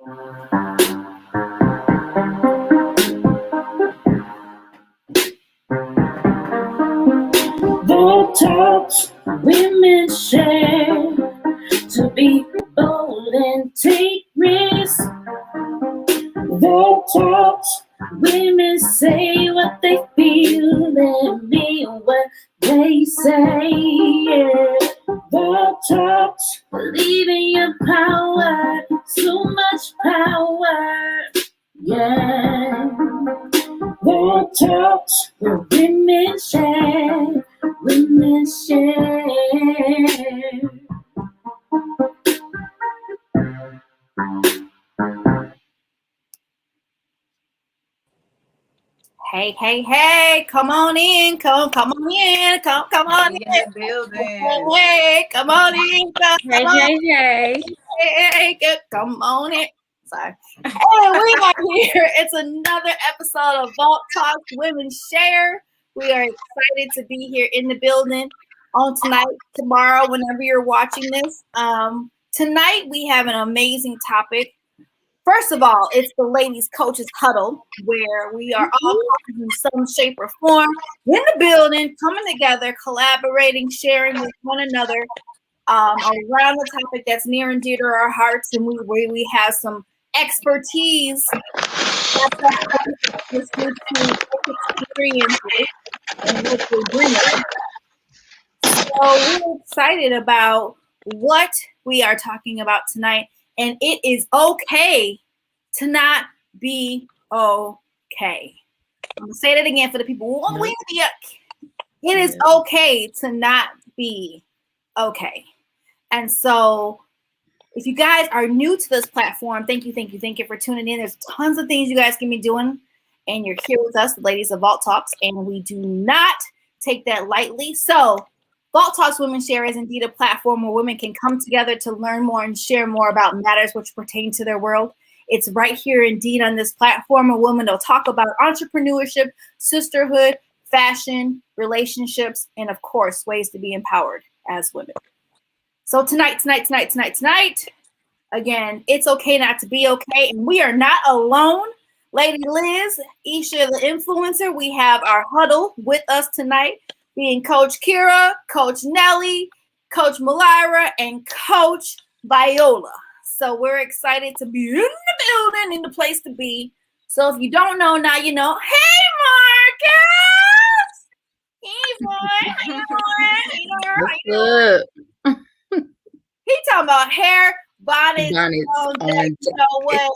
The talks women share to be bold and take risks. The talks women say what they feel and mean what they say. Yeah. The talks believe in your power, so much power. Yeah. The talks where women share, women share. Hey, hey, hey, come on in, come on in, come on in. In the building. Hey, come on in, Hey, come on in. Sorry. Hey, we are here. It's another episode of Vault Talks Women Share. We are excited to be here in the building on tonight, tomorrow, whenever you're watching this. Tonight we have an amazing topic. First of all, it's the Ladies Coaches Huddle, where we are all coaches in some shape or form in the building, coming together, collaborating, sharing with one another around the topic that's near and dear to our hearts, and we have some expertise experiences and what we're bringing. So we're excited about what we are talking about tonight. And it is okay to not be okay. I'm going to say that again for the people. It is okay to not be okay. And so if you guys are new to this platform, thank you for tuning in. There's tons of things you guys can be doing. And you're here with us, the ladies of Vault Talks. And we do not take that lightly. So Vault Talks Women Share is indeed a platform where women can come together to learn more and share more about matters which pertain to their world. It's right here indeed on this platform where women will talk about entrepreneurship, sisterhood, fashion, relationships, and of course, ways to be empowered as women. So tonight, again, it's okay not to be okay. And we are not alone. Lady Liz, Isha, the influencer, we have our huddle with us tonight, being Coach Kira, Coach Nelly, Coach Malira, and Coach Viola. So we're excited to be in the building, in the place to be. So if you don't know, now you know. Hey, Marcus! Hey, boy. How you doing? He talking about hair, bonnets, you know what?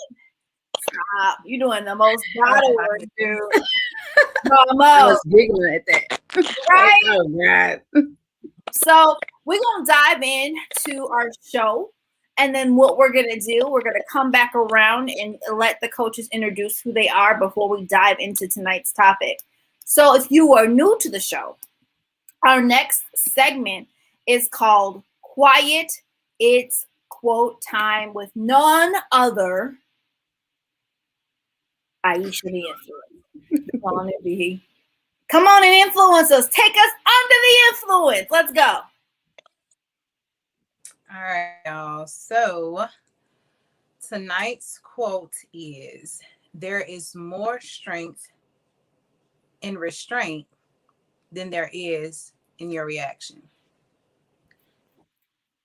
Stop. You're doing the most body work, dude. I was giggling at that. Right? Oh, God. So we're going to dive into our show. And then what we're going to do, we're going to come back around and let the coaches introduce who they are before we dive into tonight's topic. So if you are new to the show, our next segment is called Quiet It's Quote Time with none other Aisha the Influence. Come on and influence us. Take us under the influence. Let's go. All right, y'all. So tonight's quote is, there is more strength in restraint than there is in your reaction.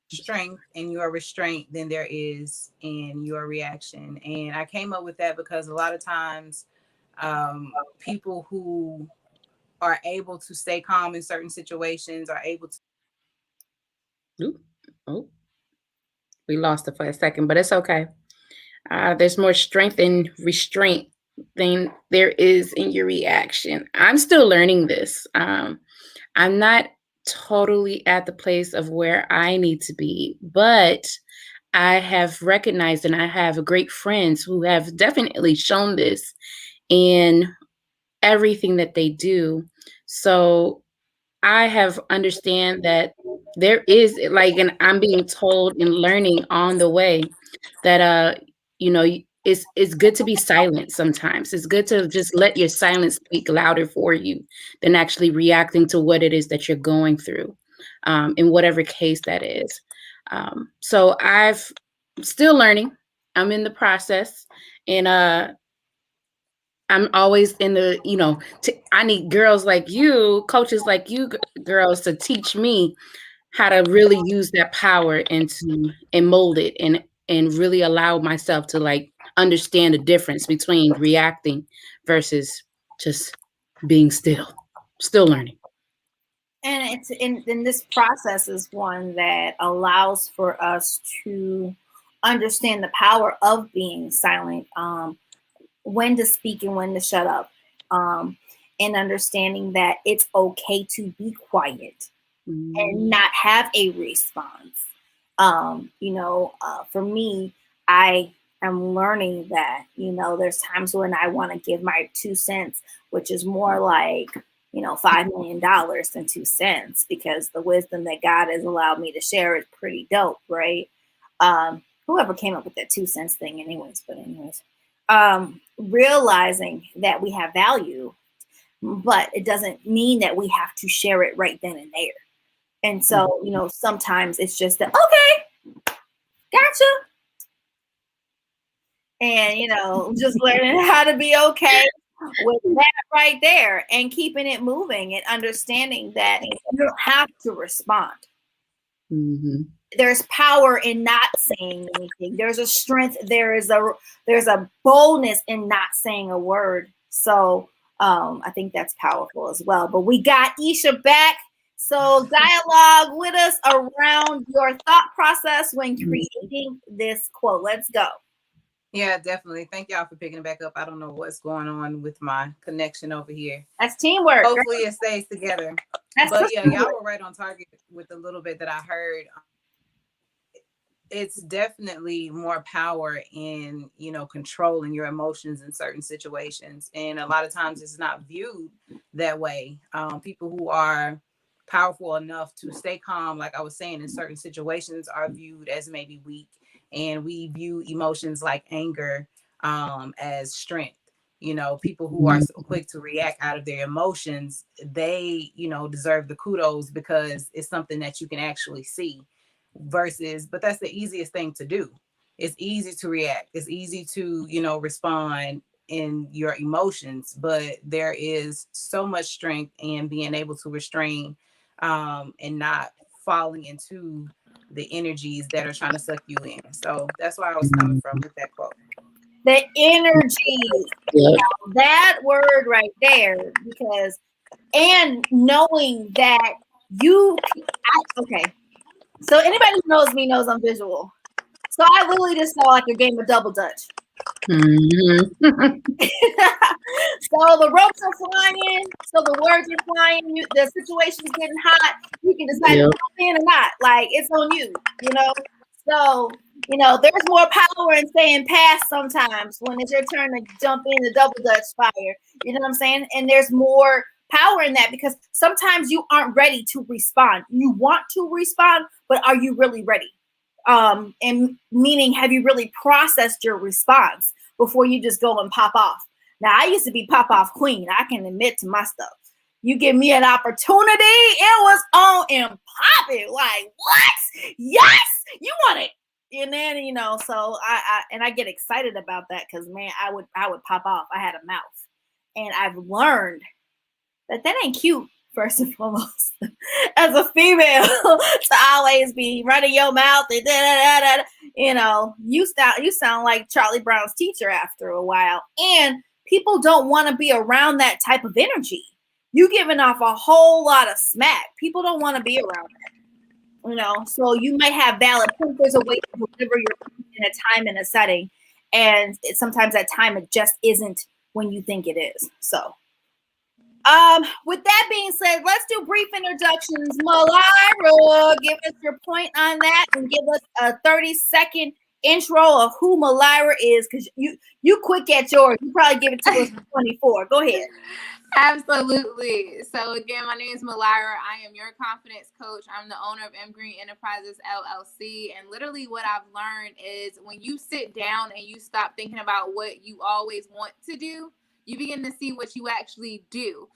Strength in your restraint than there is in your reaction. And I came up with that because a lot of times people who are able to stay calm in certain situations are able to. Oh, we lost it for a second, but it's okay. There's more strength in restraint than there is in your reaction. I'm still learning this. I'm not totally at the place of where I need to be, but I have recognized and I have great friends who have definitely shown this in everything that they do. So I have understand that there is and I'm being told and learning on the way that it's good to be silent sometimes. It's good to just let your silence speak louder for you than actually reacting to what it is that you're going through, in whatever case that is. So I've still learning. I'm in the process, and I'm always in the, I need girls like you, coaches like you, girls, to teach me how to really use that power and mold it and really allow myself to like understand the difference between reacting versus just being still learning. And it's in this process is one that allows for us to understand the power of being silent, when to speak and when to shut up, and understanding that it's okay to be quiet and not have a response. For me, I am learning that, there's times when I want to give my 2 cents, which is more like, $5 million than 2 cents, because the wisdom that God has allowed me to share is pretty dope, right? Whoever came up with that 2 cents thing anyways, realizing that we have value, but it doesn't mean that we have to share it right then and there. And so, sometimes it's just that, okay, gotcha. And, just learning how to be okay with that right there and keeping it moving and understanding that you don't have to respond. Mm-hmm. There's power in not saying anything. There's a strength. There's a boldness in not saying a word. So I think that's powerful as well. But we got Isha back. So dialogue with us around your thought process when creating this quote. Let's go. Yeah, definitely. Thank y'all for picking it back up. I don't know what's going on with my connection over here. That's teamwork. Hopefully it stays together. But yeah, y'all were right on target with the little bit that I heard. It's definitely more power in, controlling your emotions in certain situations. And a lot of times it's not viewed that way. People who are powerful enough to stay calm, like I was saying, in certain situations are viewed as maybe weak. And we view emotions like anger as strength. People who are so quick to react out of their emotions, they, deserve the kudos because it's something that you can actually see. But that's the easiest thing to do. It's easy to react. It's easy to, respond in your emotions, but there is so much strength in being able to restrain and not falling into the energies that are trying to suck you in. So that's where I was coming from with that quote. The energy, that word right there, and knowing that okay. So anybody who knows me knows I'm visual. So I literally just saw like a game of double dutch. Mm-hmm. So the ropes are flying, so the words are flying, the situation's getting hot, you can decide to jump in or not. Like, it's on you, So, there's more power in saying pass sometimes when it's your turn to jump in the double dutch fire. You know what I'm saying? And there's more power in that because sometimes you aren't ready to respond. You want to respond, but are you really ready? And meaning, have you really processed your response before you just go and pop off? Now, I used to be pop off queen. I can admit to my stuff. You give me an opportunity, it was on and popping. Like, what? Yes, you want it. And then, so I get excited about that because, man, I would pop off. I had a mouth. And I've learned that ain't cute, first and foremost, as a female, to always be running your mouth and da-da-da-da. You sound like Charlie Brown's teacher after a while. And people don't want to be around that type of energy. You giving off a whole lot of smack. People don't want to be around that. So you might have valid points. There's a way to deliver your point in a time and a setting. And sometimes that time, it just isn't when you think it is. So with that being said, let's do brief introductions. Malira, give us your point on that and give us a 30-second intro of who Malira is, because you quick at yours. You probably give it to us in 24. Go ahead. Absolutely. So again, my name is Malira. I am your confidence coach. I'm the owner of M Green Enterprises LLC. And literally what I've learned is when you sit down and you stop thinking about what you always want to do, you begin to see what you actually do.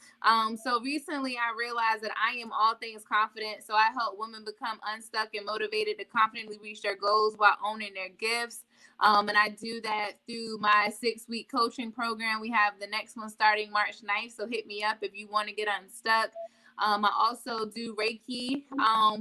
So recently I realized that I am all things confident. So I help women become unstuck and motivated to confidently reach their goals while owning their gifts. And I do that through my 6-week coaching program. We have the next one starting March 9th. So hit me up if you want to get unstuck. I also do Reiki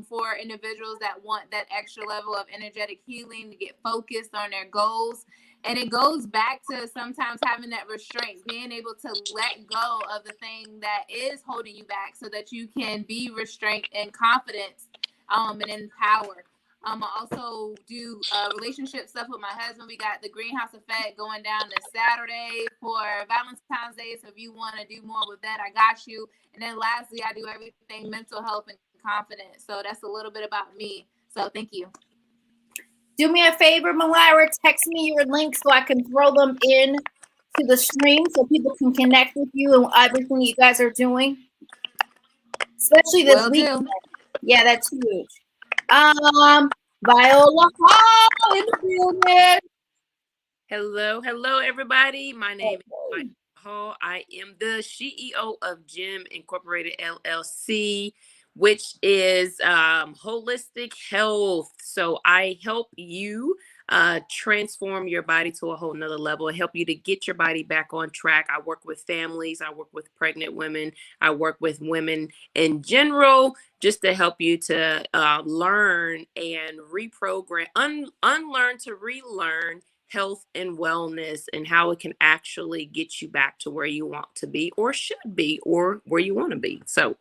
for individuals that want that extra level of energetic healing to get focused on their goals. And it goes back to sometimes having that restraint, being able to let go of the thing that is holding you back so that you can be restrained and confidence and in power. I also do relationship stuff with my husband. We got the Greenhouse Effect going down this Saturday for Valentine's Day. So if you want to do more with that, I got you. And then lastly, I do everything mental health and confidence. So that's a little bit about me. So thank you. Do me a favor, Malira, text me your links so I can throw them in to the stream so people can connect with you and everything you guys are doing. Especially this weekend. Yeah, that's huge. Viola Hall in the building. Hello, everybody. My name is Viola Hall. I am the CEO of Gym Incorporated LLC, which is holistic health. So I help you transform your body to a whole nother level, help you to get your body back on track. I work with families. I work with pregnant women. I work with women in general, just to help you to learn and reprogram, unlearn to relearn health and wellness and how it can actually get you back to where you want to be or should be or where you want to be. So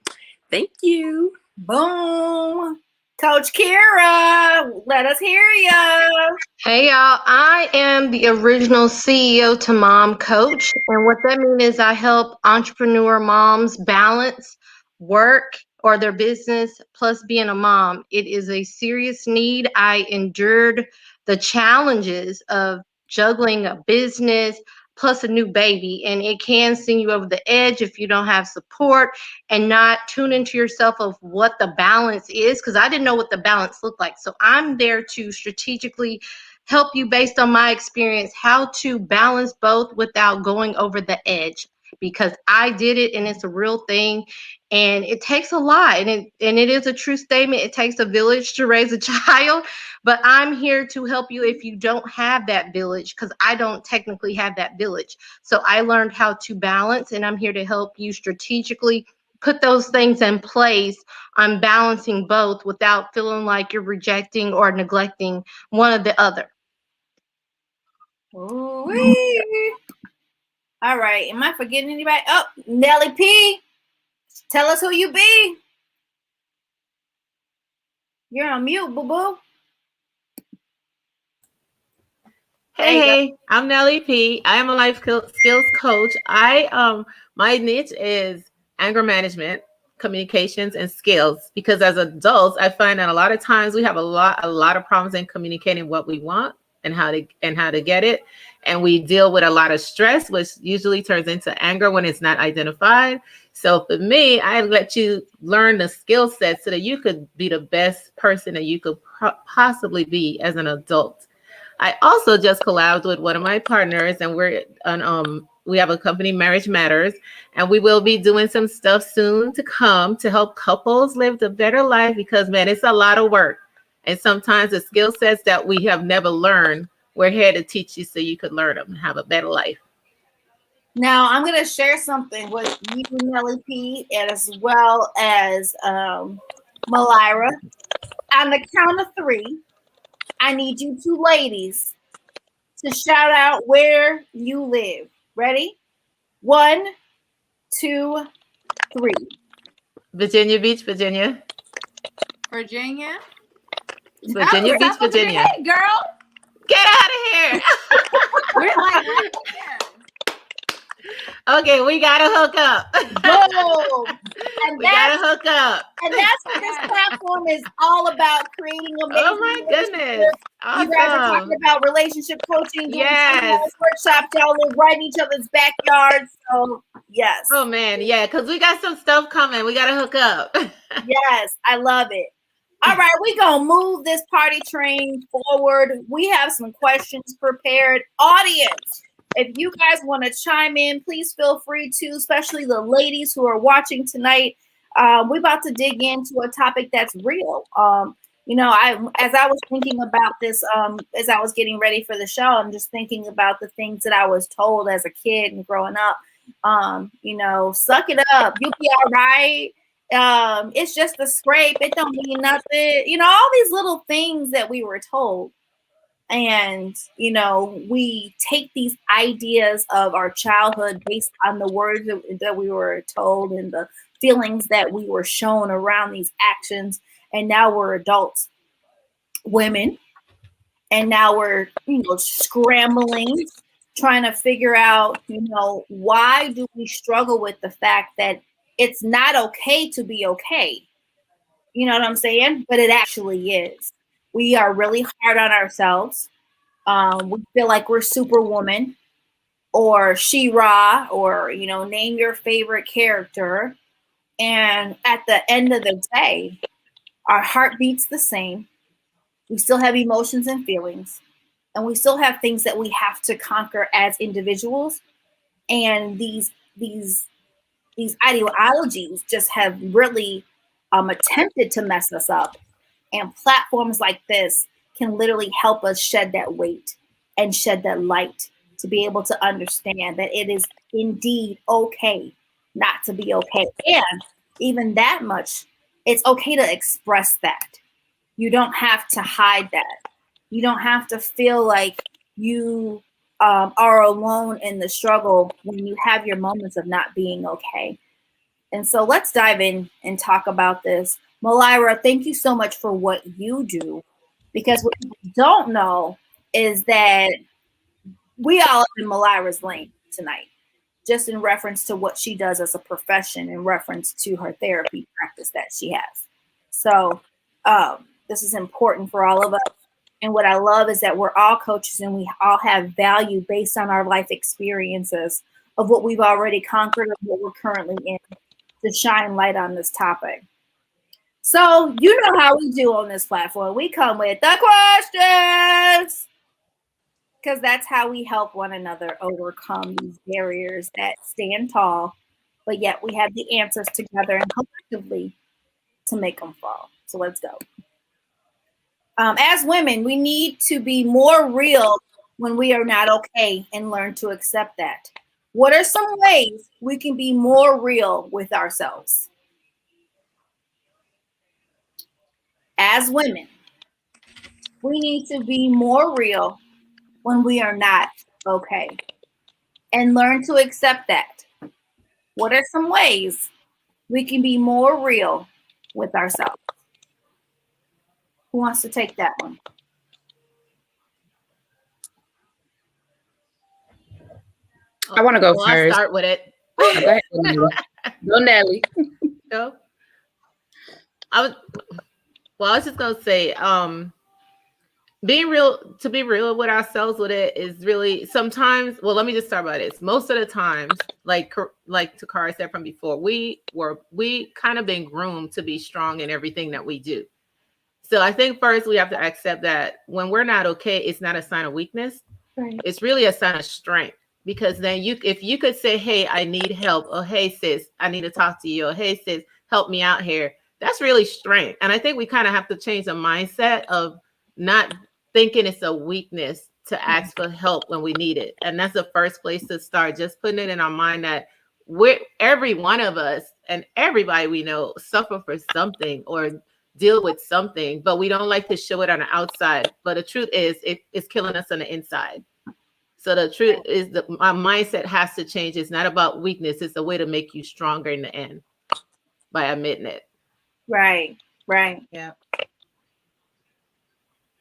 thank you. Boom. Coach Kira, let us hear you. Hey y'all, I am the original CEO to Mom Coach. And what that means is I help entrepreneur moms balance work or their business plus being a mom. It is a serious need. I endured the challenges of juggling a business plus a new baby, and it can send you over the edge if you don't have support and not tune into yourself of what the balance is, because I didn't know what the balance looked like. So I'm there to strategically help you based on my experience how to balance both without going over the edge, because I did it and it's a real thing and it takes a lot, and it is a true statement. It takes a village to raise a child, but I'm here to help you if you don't have that village, because I don't technically have that village. So I learned how to balance, and I'm here to help you strategically put those things in place on balancing both without feeling like you're rejecting or neglecting one or the other. Ooh-wee. All right. Am I forgetting anybody? Oh, Nelly P. Tell us who you be. You're on mute, boo-boo. Hey, I'm Nelly P. I am a life skills coach. My niche is anger management, communications, and skills. Because as adults, I find that a lot of times we have a lot of problems in communicating what we want and how to get it, and we deal with a lot of stress, which usually turns into anger when it's not identified. So for me, I let you learn the skill set so that you could be the best person that you could possibly be as an adult. I also just collabed with one of my partners, and we have a company, Marriage Matters, and we will be doing some stuff soon to come to help couples live the better life, because man, it's a lot of work. And sometimes the skill sets that we have never learned, we're here to teach you so you could learn them and have a better life. Now, I'm going to share something with you, Nelly P, as well as Malira. On the count of 3, I need you two ladies to shout out where you live. Ready? 1, 2, 3. Virginia Beach, Virginia. Virginia Beach, Virginia. Hey, girl. Get out of here. We're like right there. Okay, we gotta hook up. Boom. And we gotta hook up. And that's what this platform is all about, creating amazing Oh my goodness. Awesome. You guys are talking about relationship coaching, doing yes. workshops, y'all live right in each other's backyards. So yes. Oh man, yeah, because we got some stuff coming. We gotta hook up. Yes, I love it. All right, we're gonna move this party train forward. We have some questions prepared. Audience, if you guys want to chime in, please feel free to, especially the ladies who are watching tonight. We're about to dig into a topic that's real. As I was thinking about this, as I was getting ready for the show, I'm just thinking about the things that I was told as a kid and growing up. Suck it up, you'll be all right. It's just a scrape, it don't mean nothing. All these little things that we were told. And, we take these ideas of our childhood based on the words that we were told and the feelings that we were shown around these actions. And now we're adults, women. And now we're, scrambling, trying to figure out, why do we struggle with the fact that it's not okay to be okay? You know what I'm saying? But it actually is. We are really hard on ourselves. We feel like we're Superwoman or She-Ra or, name your favorite character. And at the end of the day, our heart beats the same. We still have emotions and feelings. And we still have things that we have to conquer as individuals. And these ideologies just have really attempted to mess us up. And platforms like this can literally help us shed that weight and shed that light to be able to understand that it is indeed okay not to be okay. And even that much, it's okay to express that. You don't have to hide that. You don't have to feel like you are alone in the struggle when you have your moments of not being okay. And so let's dive in and talk about this. Malira, thank you so much for what you do, because what you don't know is that we all in Malira's lane tonight, just in reference to what she does as a profession, in reference to her therapy practice that she has. So this is important for all of us. And what I love is that we're all coaches and we all have value based on our life experiences of what we've already conquered and what we're currently in, to shine light on this topic. So you know how we do on this platform. We come with the questions, because that's how we help one another overcome these barriers that stand tall, but yet we have the answers together and collectively to make them fall. So let's go. As women, we need to be more real when we are not okay and learn to accept that. What are some ways we can be more real with ourselves? As women, we need to be more real when we are not okay and learn to accept that. What are some ways we can be more real with ourselves? Who wants to take that one? I want to go Well, first. I'll start with it. Go ahead, Go, Nelly. Go. I was just gonna say, being real, to be real with ourselves with it is really sometimes, well, let me just start by this. Most of the times, like Takara said from before, we kind of been groomed to be strong in everything that we do. So I think first we have to accept that when we're not okay, it's not a sign of weakness. Right. It's really a sign of strength. Because then if you could say, hey, I need help, or hey, sis, I need to talk to you, or hey, sis, help me out here. That's really strength. And I think we kind of have to change the mindset of not thinking it's a weakness to ask for help when we need it. And that's the first place to start, just putting it in our mind that every one of us and everybody we know suffer for something or deal with something, but we don't like to show it on the outside. But the truth is, it's killing us on the inside. So the truth is that my mindset has to change. It's not about weakness. It's a way to make you stronger in the end by admitting it. Right. Yeah.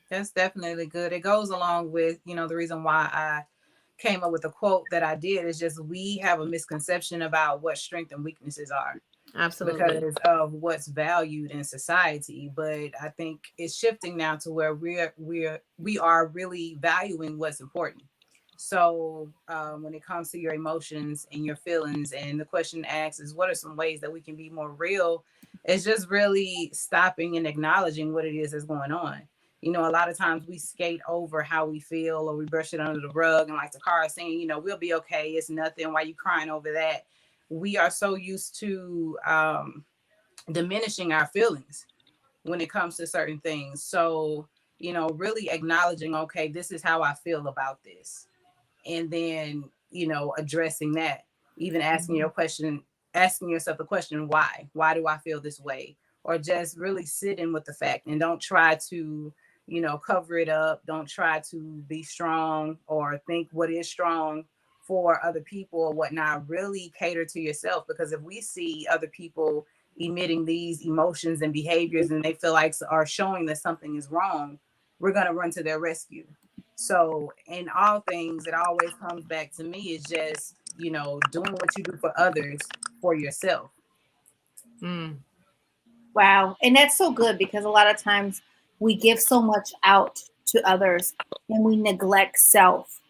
That's definitely good. It goes along with, the reason why I came up with the quote that I did is just we have a misconception about what strength and weaknesses are. Absolutely. Because of what's valued in society. But I think it's shifting now to where we are really valuing what's important. So when it comes to your emotions and your feelings, and the question asked is, what are some ways that we can be more real? It's just really stopping and acknowledging what it is that's going on. You know, a lot of times we skate over how we feel, or we brush it under the rug. And like the car is saying, you know, we'll be okay. It's nothing. Why you crying over that? We are so used to diminishing our feelings when it comes to certain things. So, you know, really acknowledging, okay, this is how I feel about this. And then, you know, addressing that, even asking yourself the question, why do I feel this way? Or just really sitting with the fact, and don't try to, you know, cover it up. Don't try to be strong or think what is strong for other people or whatnot. Really cater to yourself, because if we see other people emitting these emotions and behaviors and they feel like are showing that something is wrong, we're going to run to their rescue. So in all things, it always comes back to me is just, you know, doing what you do for others for yourself. Mm. Wow. And that's so good, because a lot of times we give so much out to others and we neglect self.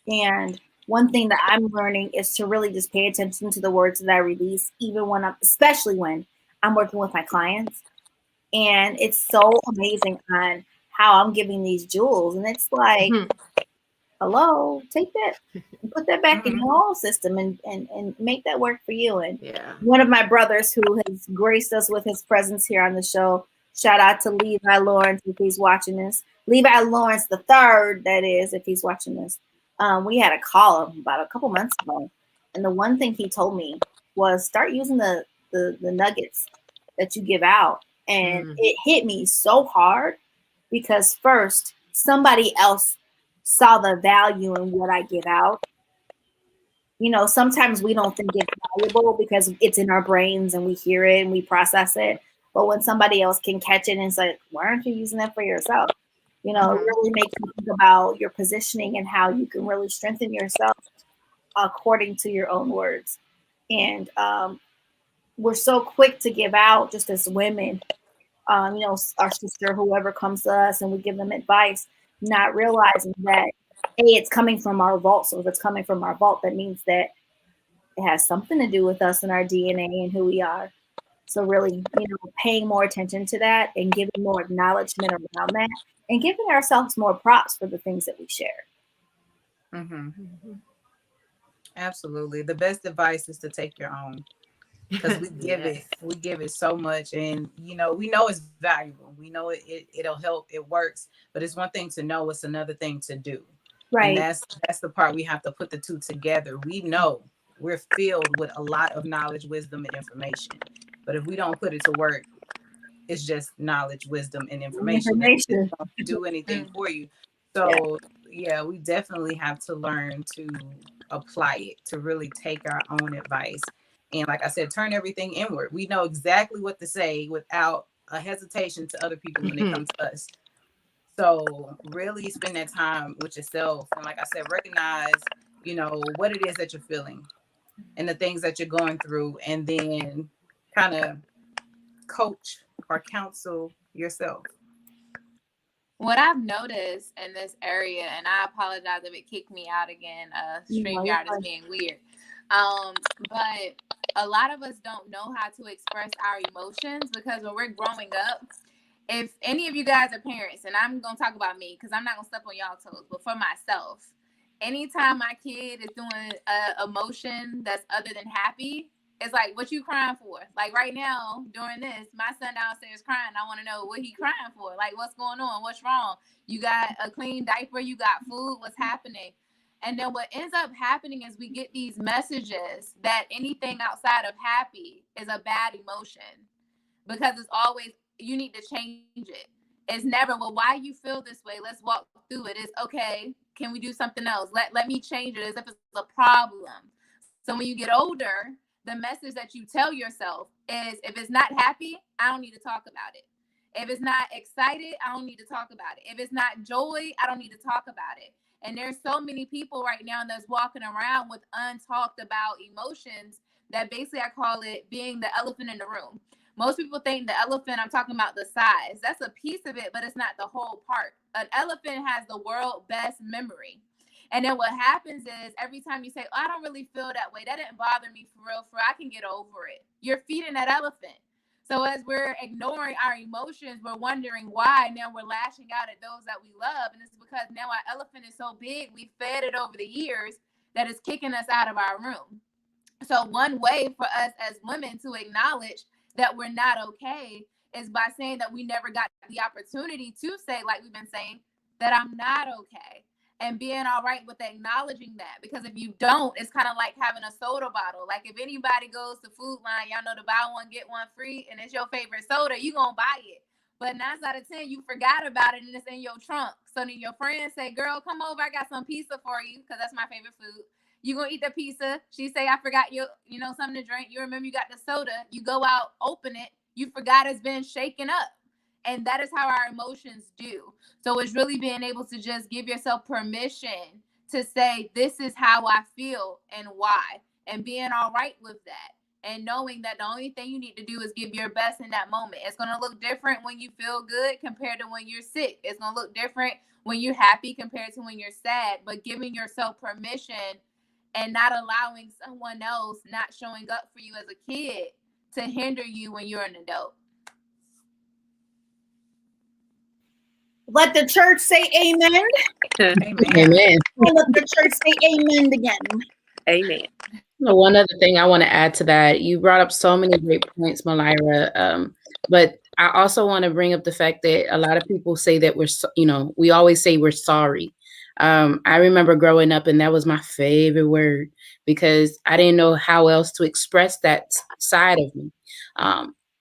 And one thing that I'm learning is to really just pay attention to the words that I release, even when especially when I'm working with my clients. And it's so amazing on how I'm giving these jewels. And it's like, Mhm. hello, take that and put that back in Mhm. your own system and make that work for you. And Yeah. one of my brothers who has graced us with his presence here on the show, shout out to Levi Lawrence if he's watching this. Levi Lawrence the third, that is, if he's watching this. We had a call about a couple months ago, and the one thing he told me was start using the nuggets that you give out. And it hit me so hard, because first somebody else saw the value in what I give out. You know, sometimes we don't think it's valuable because it's in our brains and we hear it and we process it. But when somebody else can catch it and say, why aren't you using that for yourself? You know, it really makes you think about your positioning and how you can really strengthen yourself according to your own words. And we're so quick to give out just as women, you know, our sister, whoever comes to us, and we give them advice, not realizing that, hey, it's coming from our vault. So if it's coming from our vault, that means that it has something to do with us and our DNA and who we are. So really, you know, paying more attention to that and giving more acknowledgement around that, and giving ourselves more props for the things that we share. Mm-hmm. Absolutely. The best advice is to take your own, because Yes. we give it so much, and you know, we know it's valuable. We know it'll help, it works, but it's one thing to know, it's another thing to do. And Right. that's the part we have to put the two together. We know we're filled with a lot of knowledge, wisdom, and information, but if we don't put it to work, it's just knowledge, wisdom, and information, and it Information. won't do anything for you. Yeah. So yeah, we definitely have to learn to apply it, to really take our own advice. And like I said, turn everything inward. We know exactly what to say without a hesitation to other people when it comes to us. So really spend that time with yourself. And like I said, recognize, you know, what it is that you're feeling and the things that you're going through, and then kind of coach or counsel yourself. What I've noticed in this area, and I apologize if it kicked me out again, StreamYard is being weird. But a lot of us don't know how to express our emotions, because when we're growing up, if any of you guys are parents, and I'm going to talk about me because I'm not going to step on y'all toes, but for myself, anytime my kid is doing a emotion that's other than happy, it's like, what you crying for? Like right now, during this, my son downstairs crying. I want to know what he crying for. Like, what's going on? What's wrong? You got a clean diaper? You got food? What's happening? And then what ends up happening is we get these messages that anything outside of happy is a bad emotion, because it's always, you need to change it. It's never, well, why you feel this way? Let's walk through it. It's okay. Can we do something else? Let me change it, as if it's a problem. So when you get older, the message that you tell yourself is, if it's not happy, I don't need to talk about it. If it's not excited, I don't need to talk about it. If it's not joy, I don't need to talk about it. And there's so many people right now that's walking around with untalked about emotions, that basically I call it being the elephant in the room. Most people think the elephant, I'm talking about the size. That's a piece of it, but it's not the whole part. An elephant has the world's best memory. And then what happens is, every time you say, oh, I don't really feel that way, that didn't bother me for real, I can get over it, you're feeding that elephant. So as we're ignoring our emotions, we're wondering why. Now we're lashing out at those that we love. And it's because now our elephant is so big, we fed it over the years that it's kicking us out of our room. So one way for us as women to acknowledge that we're not okay is by saying that we never got the opportunity to say, like we've been saying, that I'm not okay. And being all right with acknowledging that. Because if you don't, it's kind of like having a soda bottle. Like if anybody goes to Food Line, y'all know the buy one, get one free, and it's your favorite soda, you going to buy it. But 9 out of 10, you forgot about it and it's in your trunk. So then your friends say, girl, come over, I got some pizza for you, because that's my favorite food. You gonna eat the pizza. She say, I forgot something to drink. You remember you got the soda. You go out, open it. You forgot it's been shaken up. And that is how our emotions do. So it's really being able to just give yourself permission to say, this is how I feel and why. And being all right with that. And knowing that the only thing you need to do is give your best in that moment. It's going to look different when you feel good compared to when you're sick. It's going to look different when you're happy compared to when you're sad. But giving yourself permission and not allowing someone else not showing up for you as a kid to hinder you when you're an adult. Let the church say amen. Amen. Amen. Let the church say amen again. Amen. One other thing I want to add to that, you brought up so many great points, Malira. But I also want to bring up the fact that a lot of people say that we always say we're sorry. I remember growing up and that was my favorite word because I didn't know how else to express that side of me.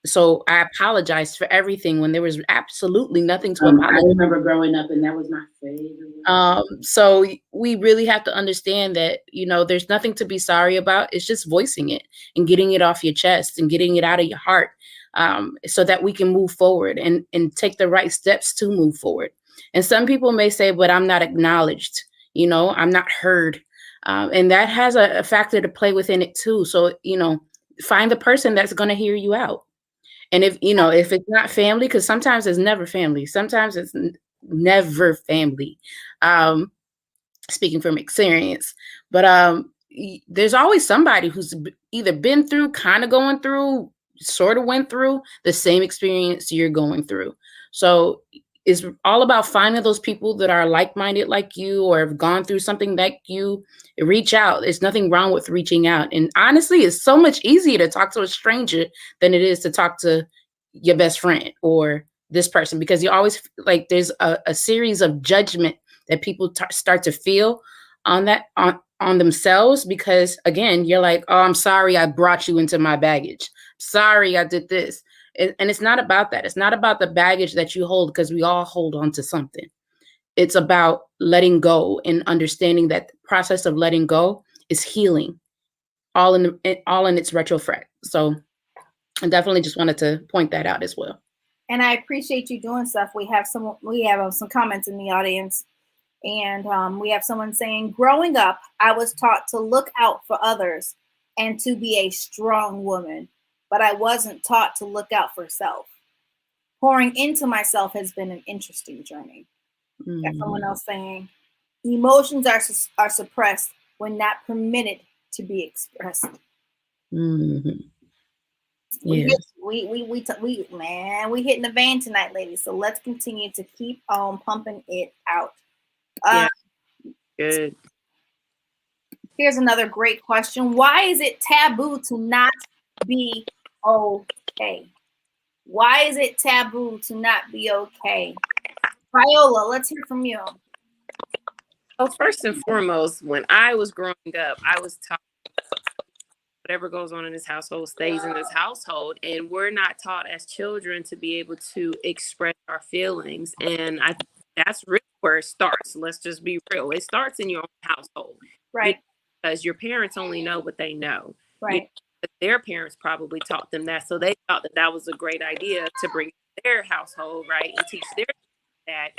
So I apologized for everything when there was absolutely nothing to apologize. I remember growing up and that was my favorite. So we really have to understand that, there's nothing to be sorry about. It's just voicing it and getting it off your chest and getting it out of your heart, so that we can move forward and take the right steps to move forward. And some people may say, but I'm not acknowledged, I'm not heard. And that has a factor to play within it too. So, find the person that's going to hear you out. And if it's not family, because sometimes it's never family. Sometimes it's never family. Speaking from experience, but there's always somebody who's either been through, kind of going through, sort of went through the same experience you're going through. So it's all about finding those people that are like-minded like you or have gone through something like you. Reach out. There's nothing wrong with reaching out. And honestly, it's so much easier to talk to a stranger than it is to talk to your best friend or this person, because you always like there's a series of judgment that people start to feel on themselves, because again, you're like, oh, I'm sorry I brought you into my baggage. Sorry I did this. And it's not about that. It's not about the baggage that you hold, because we all hold on to something. It's about letting go and understanding that the process of letting go is healing, all in its retrospect. So I definitely just wanted to point that out as well. And I appreciate you doing stuff. We have some comments in the audience, and we have someone saying, growing up, I was taught to look out for others and to be a strong woman, but I wasn't taught to look out for self. Pouring into myself has been an interesting journey. Got someone else saying, emotions are suppressed when not permitted to be expressed. Mm-hmm. We hitting the vein tonight, ladies. So let's continue to keep on pumping it out. Good. Here's another great question. Why is it taboo to not be okay? Why is it taboo to not be okay? Viola, let's hear from you. Well, first and foremost, when I was growing up, I was taught whatever goes on in this household stays in this household. And we're not taught as children to be able to express our feelings. And I think that's really where it starts. Let's just be real. It starts in your own household. Right. Because your parents only know what they know. Right. Their parents probably taught them that. So they thought that was a great idea to bring their household, right? And teach their that.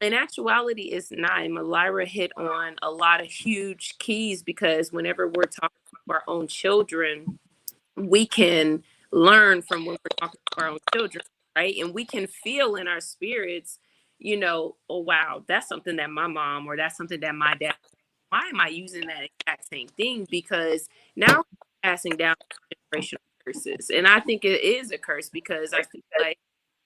In actuality, it's not. Malira hit on a lot of huge keys, because whenever we're talking to our own children, we can learn from when we're talking to our own children, right? And we can feel in our spirits, oh, wow, that's something that my mom or that's something that my dad, why am I using that exact same thing? Because now we're passing down generational curses. And I think it is a curse because I feel like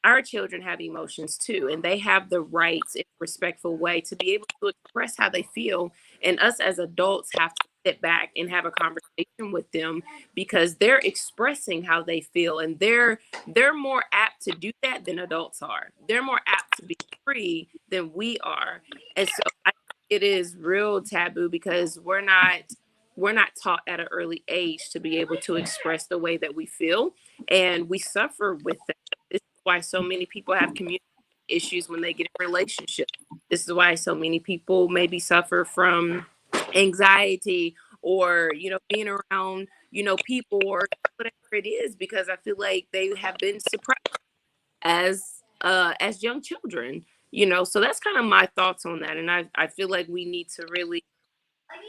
our children have emotions too, and they have the rights in a respectful way to be able to express how they feel. And us as adults have to sit back and have a conversation with them because they're expressing how they feel, and they're more apt to do that than adults are. They're more apt to be free than we are. And so I think it is real taboo because we're not taught at an early age to be able to express the way that we feel, and we suffer with that. This is why so many people have community issues when they get in relationships. This is why so many people maybe suffer from anxiety or, being around, people or whatever it is, because I feel like they have been suppressed as young children, so that's kind of my thoughts on that. And I feel like we need to really,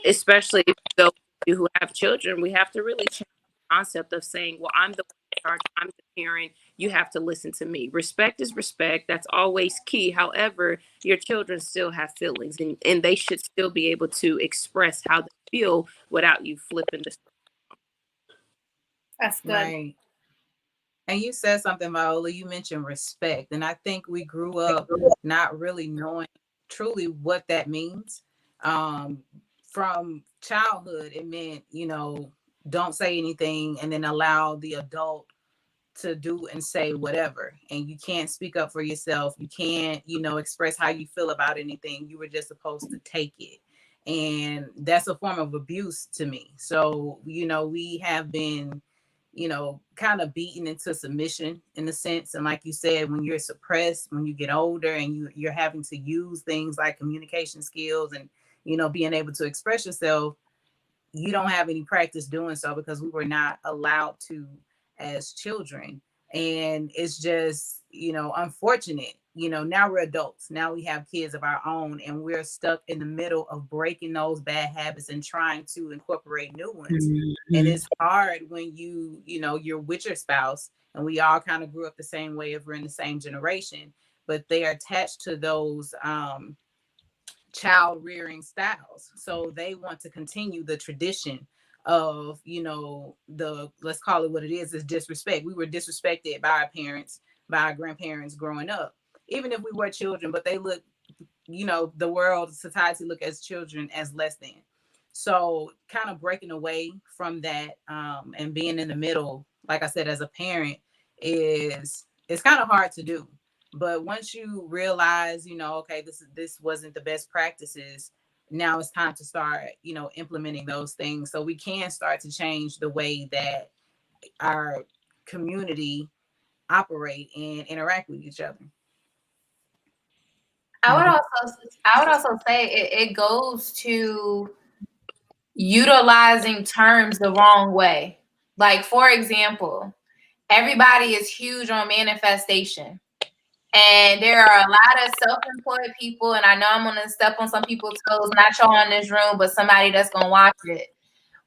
especially those who have children, we have to really change the concept of saying, well, I'm the one in charge, I'm the parent, you have to listen to me. Respect is respect. That's always key. However, your children still have feelings, and they should still be able to express how they feel without you flipping the. That's good. Right. And you said something, Viola, you mentioned respect. And I think we grew up not really knowing truly what that means. From childhood, it meant, don't say anything and then allow the adult to do and say whatever. And you can't speak up for yourself. You can't, express how you feel about anything. You were just supposed to take it. And that's a form of abuse to me. So, we have been, kind of beaten into submission in a sense. And like you said, when you're suppressed, when you get older and you're having to use things like communication skills and, being able to express yourself, you don't have any practice doing so because we were not allowed to as children. And it's just, unfortunate, now we're adults. Now we have kids of our own and we're stuck in the middle of breaking those bad habits and trying to incorporate new ones. Mm-hmm. And it's hard when you're with your spouse and we all kind of grew up the same way if we're in the same generation, but they are attached to those, child rearing styles. So they want to continue the tradition of, let's call it what it is disrespect. We were disrespected by our parents, by our grandparents growing up, even if we were children, but they look, the world, society look as children as less than. So kind of breaking away from that and being in the middle, like I said, as a parent it's kind of hard to do. But once you realize, okay, this wasn't the best practices, now it's time to start, implementing those things so we can start to change the way that our community operate and interact with each other. I would also say it goes to utilizing terms the wrong way. Like, for example, everybody is huge on manifestation. And there are a lot of self-employed people, and I know I'm going to step on some people's toes, not y'all in this room, but somebody that's going to watch it,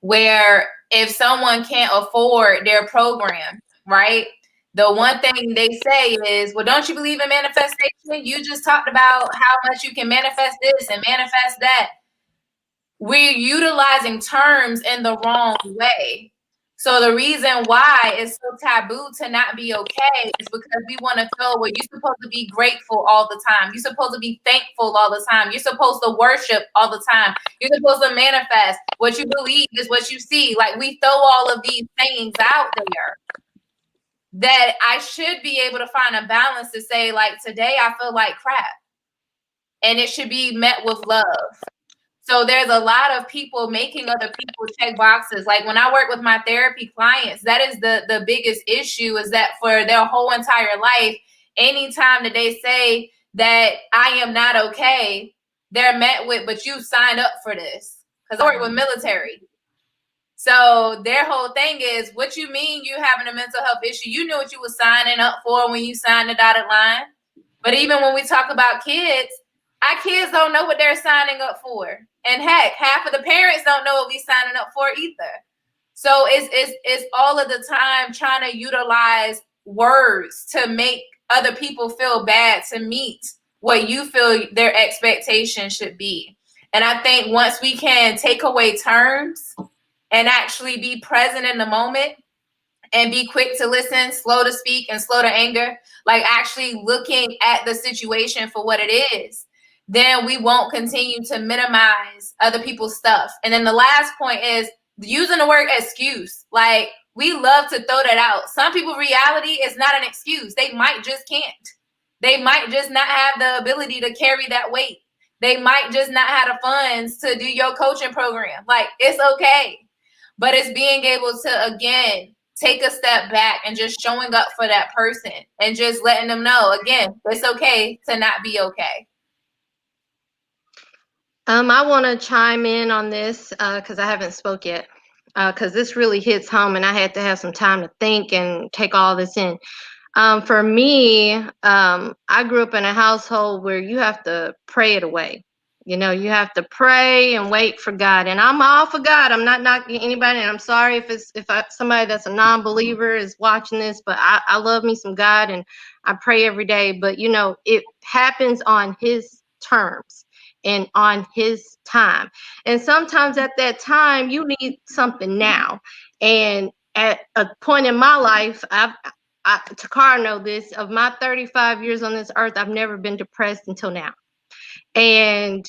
where if someone can't afford their program, right, the one thing they say is, well, don't you believe in manifestation? You just talked about how much you can manifest this and manifest that. We're utilizing terms in the wrong way. So the reason why it's so taboo to not be okay is because we want to feel, well, you're supposed to be grateful all the time. You're supposed to be thankful all the time. You're supposed to worship all the time. You're supposed to manifest. What you believe is what you see. Like, we throw all of these things out there that I should be able to find a balance to say, like, today I feel like crap. And it should be met with love. So there's a lot of people making other people check boxes. Like, when I work with my therapy clients, that is the biggest issue, is that for their whole entire life, anytime that they say that I am not okay, they're met with, but you signed up for this. Because I work with military. So their whole thing is, what you mean you having a mental health issue? You knew what you were signing up for when you signed the dotted line. But even when we talk about kids, our kids don't know what they're signing up for. And heck, half of the parents don't know what we're signing up for either. So it's all of the time trying to utilize words to make other people feel bad to meet what you feel their expectation should be. And I think once we can take away terms and actually be present in the moment and be quick to listen, slow to speak, and slow to anger, like actually looking at the situation for what it is, then we won't continue to minimize other people's stuff. And then the last point is using the word excuse. Like, we love to throw that out. Some people, reality is not an excuse. They might just can't. They might just not have the ability to carry that weight. They might just not have the funds to do your coaching program. Like, it's okay. But it's being able to, again, take a step back and just showing up for that person and just letting them know, again, it's okay to not be okay. I want to chime in on this because I haven't spoke yet, because this really hits home and I had to have some time to think and take all this in. For me, I grew up in a household where you have to pray it away. You know, you have to pray and wait for God. And I'm all for God. I'm not knocking anybody. And I'm sorry if somebody that's a non-believer is watching this, but I love me some God and I pray every day. But, you know, it happens on His terms and on His time. And sometimes at that time, you need something now. And at a point in my life, Takara know this, of my 35 years on this earth, I've never been depressed until now. And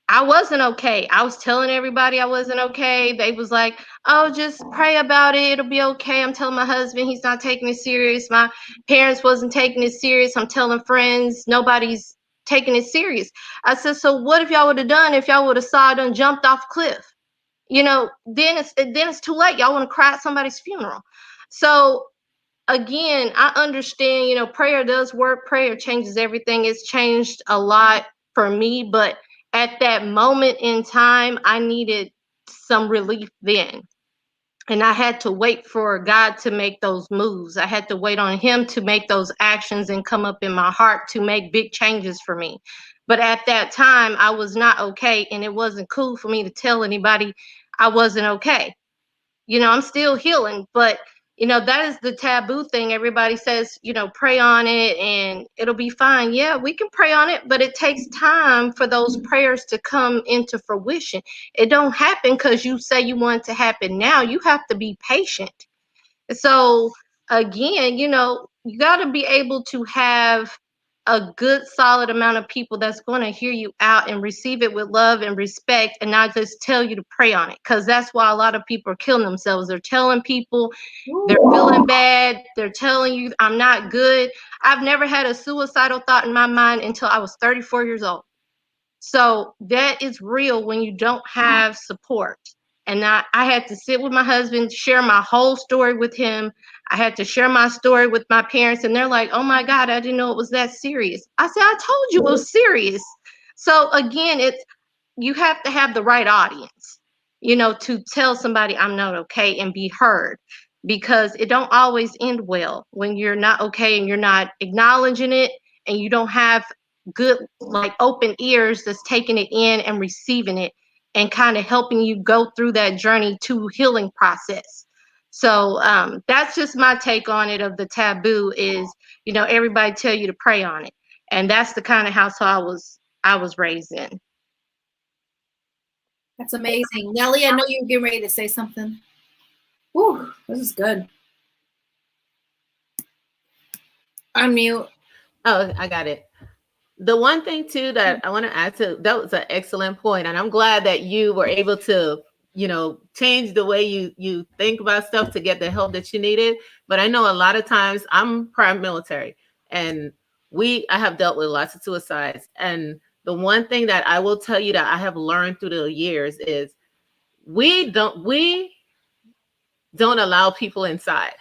I wasn't okay. I was telling everybody I wasn't okay. They was like, oh, just pray about it. It'll be okay. I'm telling my husband he's not taking it serious. My parents wasn't taking it serious. I'm telling friends nobody's taking it serious. I said, so what if y'all would have done if y'all would have saw it and jumped off a cliff? You know, then it's too late. Y'all want to cry at somebody's funeral. So again, I understand, you know, prayer does work. Prayer changes everything. It's changed a lot for me. But at that moment in time, I needed some relief then. And I had to wait for God to make those moves. I had to wait on Him to make those actions and come up in my heart to make big changes for me. But at that time, I was not okay. And it wasn't cool for me to tell anybody I wasn't okay. You know, I'm still healing, but you know, that is the taboo thing. Everybody says, you know, pray on it and it'll be fine. Yeah, we can pray on it, but it takes time for those prayers to come into fruition. It don't happen because you say you want it to happen now. You have to be patient. So again, you know, you got to be able to have a good solid amount of people that's going to hear you out and receive it with love and respect and not just tell you to pray on it, because that's why a lot of people are killing themselves. They're telling people they're feeling bad. They're telling you I'm not good. I've never had a suicidal thought in my mind until I was 34 years old. So that is real when you don't have support. And I had to sit with my husband, share my whole story with him. I had to share my story with my parents, and they're like, oh my God, I didn't know it was that serious. I said, I told you it was serious. So again, you have to have the right audience, you know, to tell somebody I'm not okay and be heard, because it don't always end well when you're not okay and you're not acknowledging it and you don't have good, like, open ears that's taking it in and receiving it and kind of helping you go through that journey to healing process. So that's just my take on it. Of the taboo is, you know, everybody tell you to pray on it, and that's the kind of household I was raised in. That's amazing. Nelly, I know you were getting ready to say something. Whew, this is good. Unmute. Oh, I got it. The one thing too that I want to add to that was an excellent point, and I'm glad that you were able to, you know, change the way you think about stuff to get the help that you needed. But I know a lot of times, I'm prior military, and I have dealt with lots of suicides. And the one thing that I will tell you that I have learned through the years is we don't allow people inside.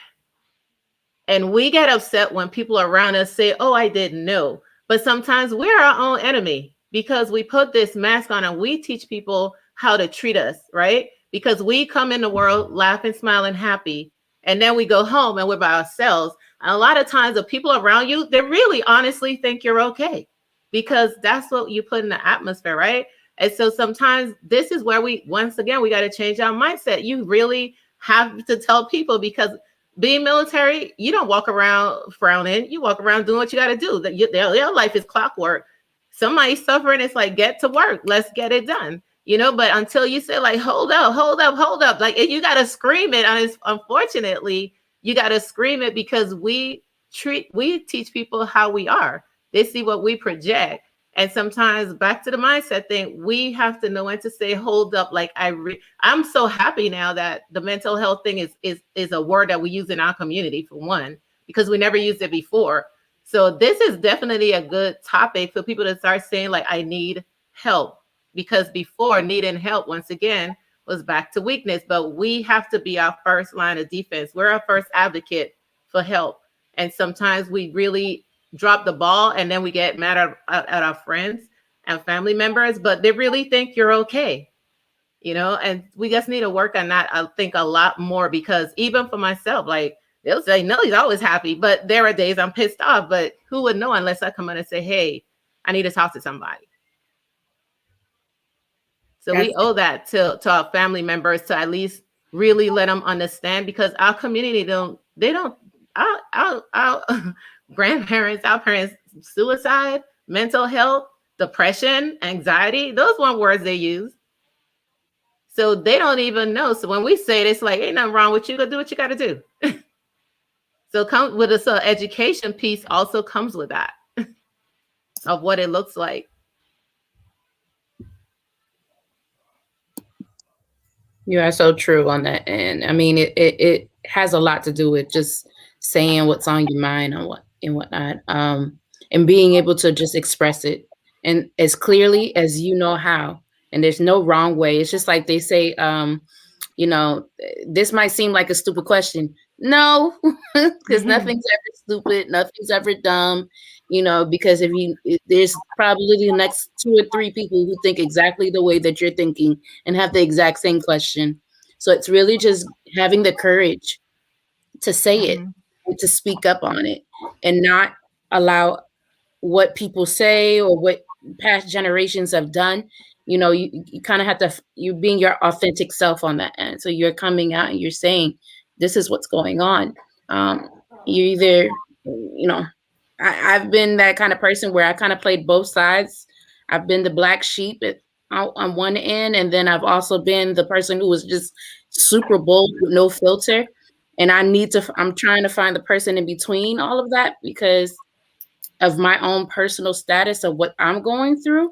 And we get upset when people around us say, oh, I didn't know. But sometimes we're our own enemy because we put this mask on and we teach people how to treat us, right? Because we come in the world laughing, smiling, happy, and then we go home and we're by ourselves. And a lot of times the people around you, they really honestly think you're okay because that's what you put in the atmosphere, right? And so sometimes this is where once again, we got to change our mindset. You really have to tell people, because being military, you don't walk around frowning. You walk around doing what you got to do. Their life is clockwork. Somebody's suffering. It's like, get to work. Let's get it done. You know, but until you say like, hold up, like you got to scream it. And unfortunately, you got to scream it, because we teach people how we are. They see what we project. And sometimes, back to the mindset thing, we have to know when to say, hold up. Like, I'm so happy now that the mental health thing is a word that we use in our community, for one, because we never used it before. So this is definitely a good topic for people to start saying, like, I need help. Because before, needing help, once again, was back to weakness. But we have to be our first line of defense. We're our first advocate for help. And sometimes we really drop the ball, and then we get mad at our friends and family members, but they really think you're okay, and we just need to work on that, I think, a lot more, because even for myself, like, they'll say, no, he's always happy, but there are days I'm pissed off. But who would know unless I come in and say, hey, I need to talk to somebody. So we owe that to our family members, to at least really let them understand, because our community our grandparents, our parents, suicide, mental health, depression, anxiety, those weren't words they use. So they don't even know. So when we say it, it's like, ain't nothing wrong with you. Go do what you got to do. So come with us. Education piece also comes with that of what it looks like. You are so true on that. And I mean, it has a lot to do with just saying what's on your mind and whatnot. And being able to just express it, and as clearly as you know how. And there's no wrong way. It's just like they say, this might seem like a stupid question. No, because nothing's ever stupid, nothing's ever dumb, because there's probably the next 2 or 3 people who think exactly the way that you're thinking and have the exact same question. So it's really just having the courage to say it and to speak up on it, and not allow what people say or what past generations have done. You kind of have to, you being your authentic self on that end. So you're coming out and you're saying, this is what's going on. You either, I've been that kind of person where I kind of played both sides. I've been the black sheep on one end, and then I've also been the person who was just super bold with no filter. And I'm trying to find the person in between all of that, because of my own personal status of what I'm going through.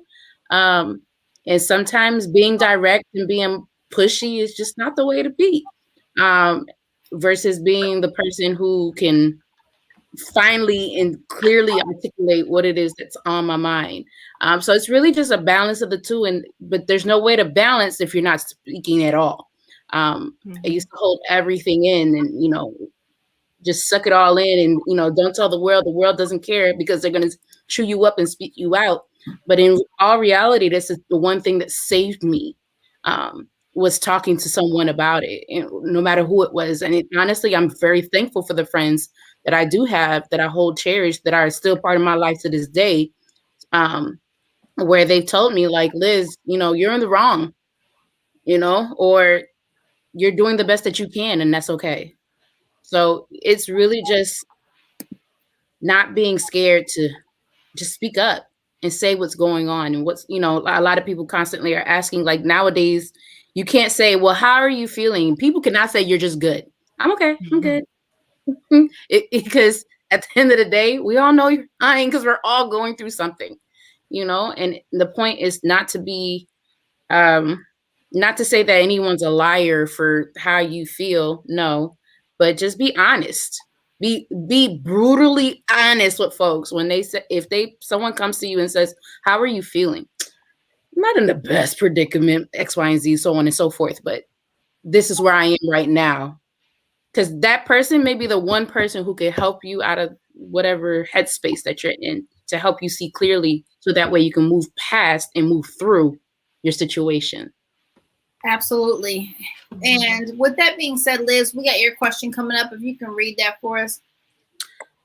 And sometimes being direct and being pushy is just not the way to be, versus being the person who can finally and clearly articulate what it is that's on my mind. So it's really just a balance of the two. But there's no way to balance if you're not speaking at all. I used to hold everything in and, just suck it all in and, don't tell the world doesn't care, because they're going to chew you up and spit you out. But in all reality, this is the one thing that saved me, was talking to someone about it, and no matter who it was. And honestly, I'm very thankful for the friends that I do have, that I hold cherished, that are still part of my life to this day, where they've told me, like, Liz, you're in the wrong, or you're doing the best that you can, and that's okay. So it's really just not being scared to just speak up and say what's going on. And what's, a lot of people constantly are asking, like, nowadays, you can't say, well, how are you feeling? People cannot say you're just good. I'm okay. I'm good. Because at the end of the day, we all know you're lying, because we're all going through something, and the point is not to be, not to say that anyone's a liar for how you feel. No, but just be honest. Be brutally honest with folks when they say, someone comes to you and says, how are you feeling? I'm not in the best predicament, X, Y, and Z, so on and so forth, but this is where I am right now. Because that person may be the one person who can help you out of whatever headspace that you're in, to help you see clearly, so that way you can move past and move through your situation. Absolutely. And with that being said, Liz, we got your question coming up. If you can read that for us.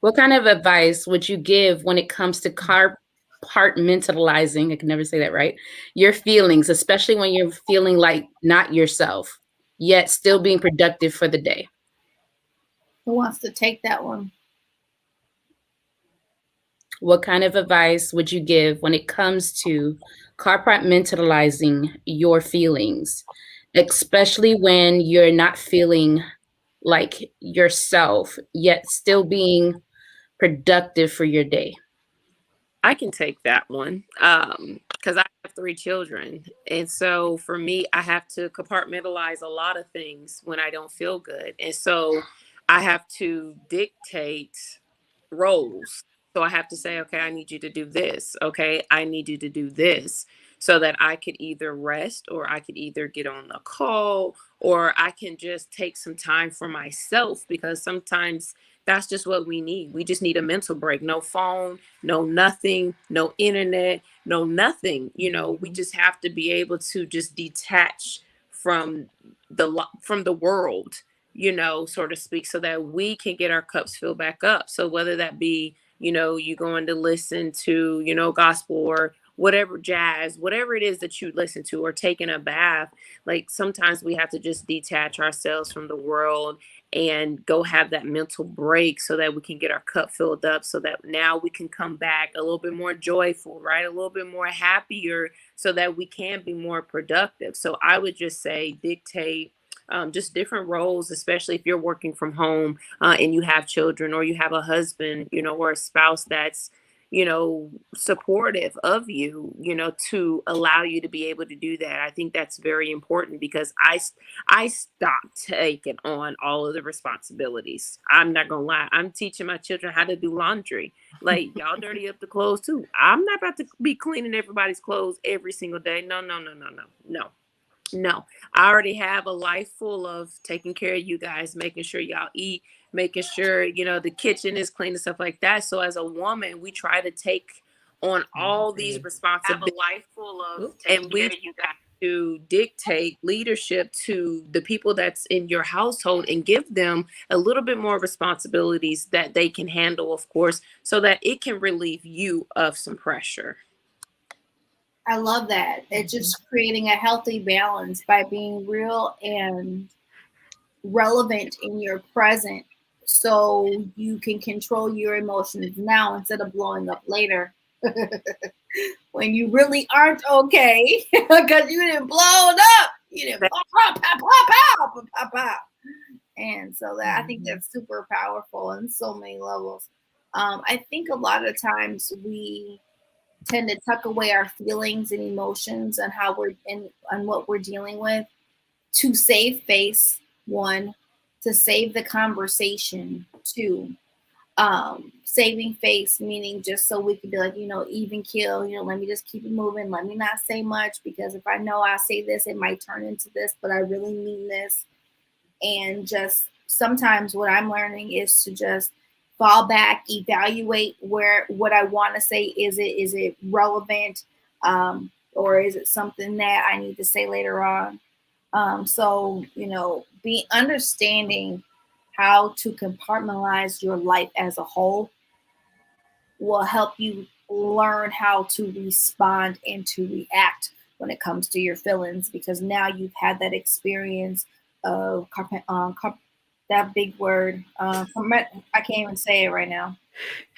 What kind of advice would you give when it comes to compartmentalizing? I can never say that right. Your feelings, especially when you're feeling like not yourself, yet still being productive for the day. Who wants to take that one? What kind of advice would you give when it comes to compartmentalizing your feelings, especially when you're not feeling like yourself, yet still being productive for your day? I can take that one because I have 3 children. And so for me, I have to compartmentalize a lot of things when I don't feel good. And so I have to dictate roles. So I have to say, okay, I need you to do this. Okay, I need you to do this so that I could either rest or I could either get on a call or I can just take some time for myself because sometimes that's just what we need. We just need a mental break. No phone, no nothing, no internet, no nothing. You know, we just have to be able to just detach from the world, you know, so to speak, so that we can get our cups filled back up. So whether that be, you know, you going to listen to, you know, gospel or whatever, jazz, whatever it is that you listen to, or taking a bath, like sometimes we have to just detach ourselves from the world and go have that mental break so that we can get our cup filled up so that now we can come back a little bit more joyful, right? A little bit more happier so that we can be more productive. So I would just say dictate just different roles, especially if you're working from home and you have children or you have a husband, you know, or a spouse that's, you know, supportive of you, you know, to allow you to be able to do that. I think that's very important because I stopped taking on all of the responsibilities. I'm not gonna lie. I'm teaching my children how to do laundry. Like y'all dirty up the clothes too. I'm not about to be cleaning everybody's clothes every single day. No, no, no, no, no, no. No, I already have a life full of taking care of you guys, making sure y'all eat, making sure, you know, the kitchen is clean and stuff like that. So as a woman, we try to take on all these responsibilities. Have a life full of and we try to dictate leadership to the people that's in your household and give them a little bit more responsibilities that they can handle, of course, so that it can relieve you of some pressure. I love that. It's just creating a healthy balance by being real and relevant in your present so you can control your emotions now instead of blowing up later when you really aren't okay because you didn't blow it up. You didn't pop, pop, pop, pop, pop, pop, pop. And so that I think that's super powerful on so many levels. I think a lot of times we tend to tuck away our feelings and emotions and how we're in on what we're dealing with to save face, one, to save the conversation, two, saving face, meaning just so we can be like, you know, even kill, you know, let me just keep it moving, let me not say much because if I know I say this it might turn into this, but I really mean this. And just sometimes what I'm learning is to just fall back, evaluate where what I want to say. Is it relevant, or is it something that I need to say later on? So you know, be understanding how to compartmentalize your life as a whole will help you learn how to respond and to react when it comes to your feelings because now you've had that experience of that big word. I can't even say it right now.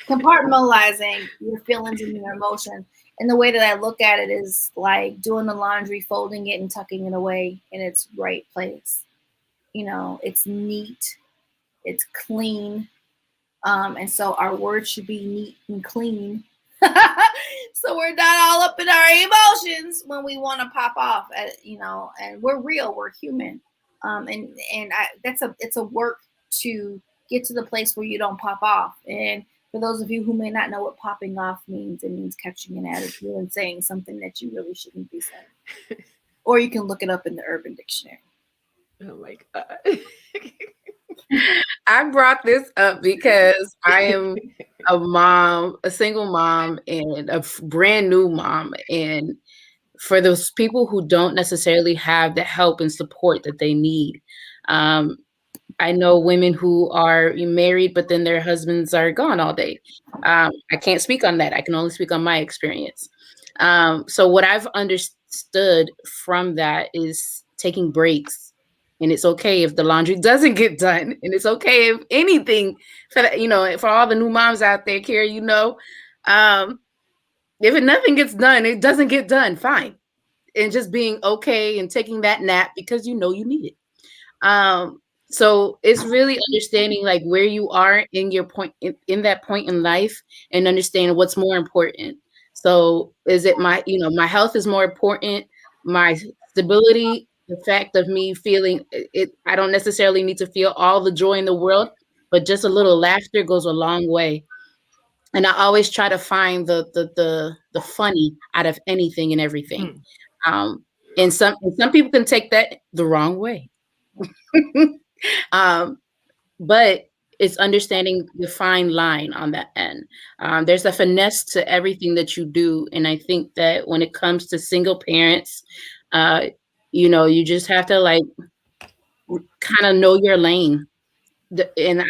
Compartmentalizing your feelings and your emotions. And the way that I look at it is like doing the laundry, folding it, and tucking it away in its right place. You know, it's neat, it's clean, and so our words should be neat and clean. So we're not all up in our emotions when we want to pop off, you know, and we're real, we're human. It's a work to get to the place where you don't pop off. And for those of you who may not know what popping off means, it means catching an attitude and saying something that you really shouldn't be saying. Or you can look it up in the Urban Dictionary. Oh my God. I brought this up because I am a mom, a single mom, and a brand new mom. And for those people who don't necessarily have the help and support that they need, I know women who are married, but then their husbands are gone all day. I can't speak on that. I can only speak on my experience. So what I've understood from that is taking breaks. And it's okay if the laundry doesn't get done. And it's okay if anything, for all the new moms out there, Carrie, if nothing gets done, it doesn't get done, fine. And just being okay and taking that nap because you know you need it. So it's really understanding like where you are in your point in that point in life and understanding what's more important. So is it my health is more important, my stability, the fact of me feeling it, I don't necessarily need to feel all the joy in the world, but just a little laughter goes a long way. And I always try to find the funny out of anything and everything. Um, and some people can take that the wrong way. um, but it's understanding the fine line on that end. There's a finesse to everything that you do, and I think that when it comes to single parents, uh, you just have to like kind of know your lane. And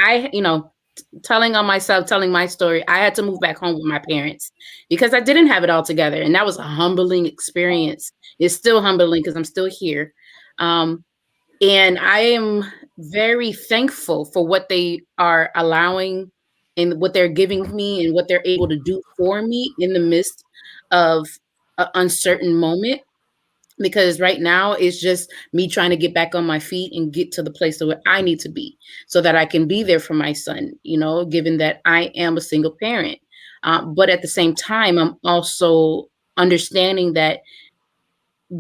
telling on myself, telling my story, I had to move back home with my parents because I didn't have it all together, and that was a humbling experience. It's still humbling because I'm still here. Um, and I am very thankful for what they are allowing and what they're giving me and what they're able to do for me in the midst of an uncertain moment. Because right now it's just me trying to get back on my feet and get to the place where I need to be so that I can be there for my son, given that I am a single parent. But at the same time, I'm also understanding that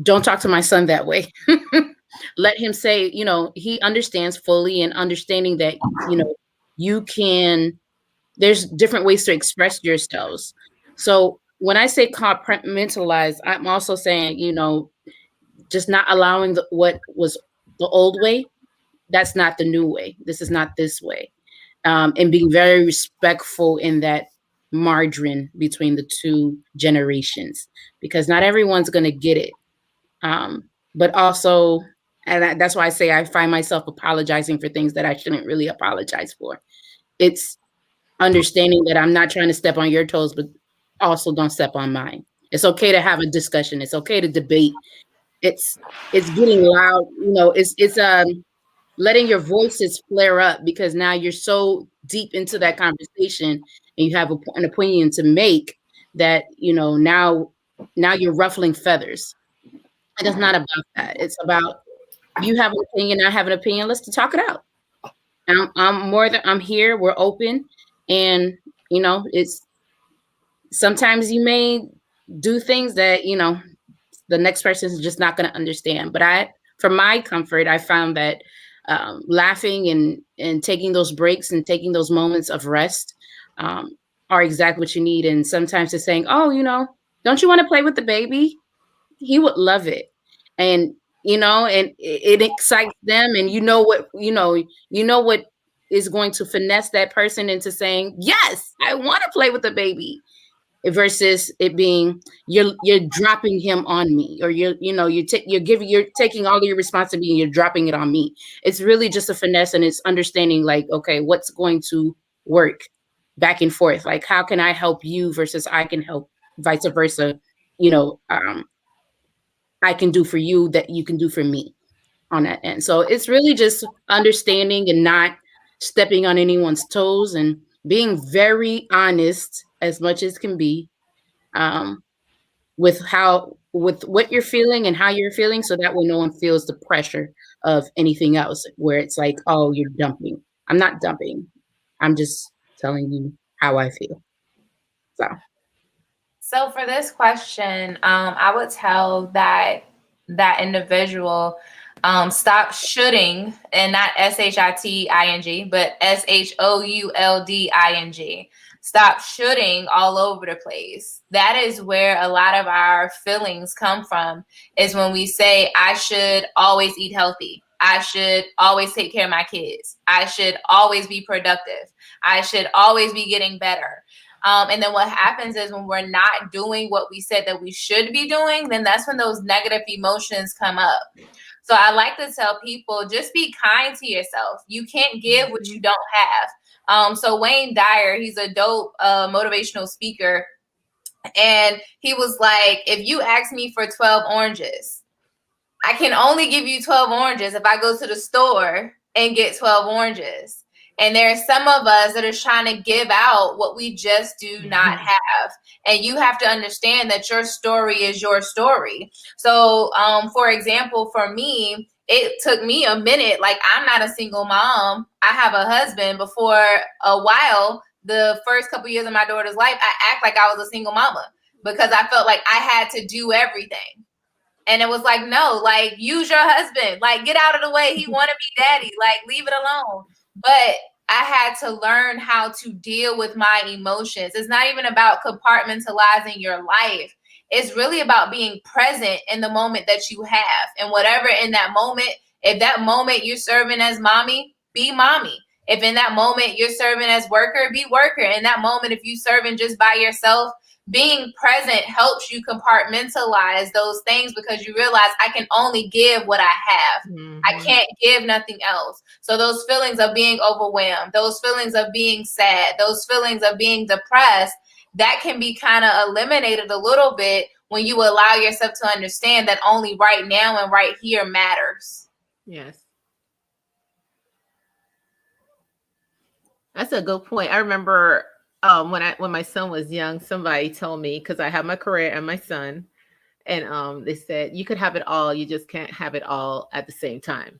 don't talk to my son that way. Let him say, he understands fully and understanding that, you can, there's different ways to express yourselves. So when I say compartmentalize, I'm also saying, just not allowing what was the old way. That's not the new way. This is not this way. And being very respectful in that margin between the two generations, because not everyone's going to get it. But also, and that's why I say I find myself apologizing for things that I shouldn't really apologize for. It's understanding that I'm not trying to step on your toes, but also don't step on mine. It's okay to have a discussion. It's okay to debate. It's getting loud. It's letting your voices flare up because now you're so deep into that conversation and you have an opinion to make that now you're ruffling feathers. And it's not about that. It's about you have an opinion, I have an opinion. Let's talk it out. And I'm here. We're open, and it's sometimes you may do things that the next person is just not going to understand. But for my comfort, I found that laughing and taking those breaks and taking those moments of rest are exactly what you need. And sometimes it's saying, oh, don't you want to play with the baby? He would love it. And and it excites them, and what is going to finesse that person into saying, yes, I want to play with the baby, versus it being you're dropping him on me, or you're taking all of your responsibility and you're dropping it on me. It's really just a finesse, and it's understanding like, okay, what's going to work back and forth, like how can I help you versus I can help, vice versa. I can do for you that you can do for me on that end. So it's really just understanding and not stepping on anyone's toes and being very honest as much as can be, with what you're feeling and how you're feeling, so that way no one feels the pressure of anything else where it's like, oh, you're dumping. I'm not dumping. I'm just telling you how I feel. So for this question, I would tell that individual stop shoulding, and not SHITING, but SHOULDING. Stop shoulding all over the place. That is where a lot of our feelings come from, is when we say, I should always eat healthy. I should always take care of my kids. I should always be productive. I should always be getting better. And then what happens is when we're not doing what we said that we should be doing, then that's when those negative emotions come up. So I like to tell people, just be kind to yourself. You can't give what you don't have. So Wayne Dyer, he's a dope motivational speaker. And he was like, if you ask me for 12 oranges, I can only give you 12 oranges if I go to the store and get 12 oranges. And there are some of us that are trying to give out what we just do not have. And you have to understand that your story is your story. So, for example, for me, it took me a minute. Like, I'm not a single mom. I have a husband. Before a while, the first couple years of my daughter's life, I act like I was a single mama because I felt like I had to do everything. And it was like, no, like, use your husband. Like, get out of the way. He want to be daddy. Like, leave it alone. But I had to learn how to deal with my emotions. It's not even about compartmentalizing your life. It's really about being present in the moment that you have. And whatever in that moment, if that moment you're serving as mommy, be mommy. If in that moment you're serving as worker, be worker. In that moment, if you serving just by yourself, being present helps you compartmentalize those things because you realize I can only give what I have. Mm-hmm. I can't give nothing else. So those feelings of being overwhelmed, those feelings of being sad, those feelings of being depressed, that can be kind of eliminated a little bit when you allow yourself to understand that only right now and right here matters. Yes. That's a good point. I remember when my son was young, somebody told me, because I have my career and my son, and they said, you could have it all, you just can't have it all at the same time.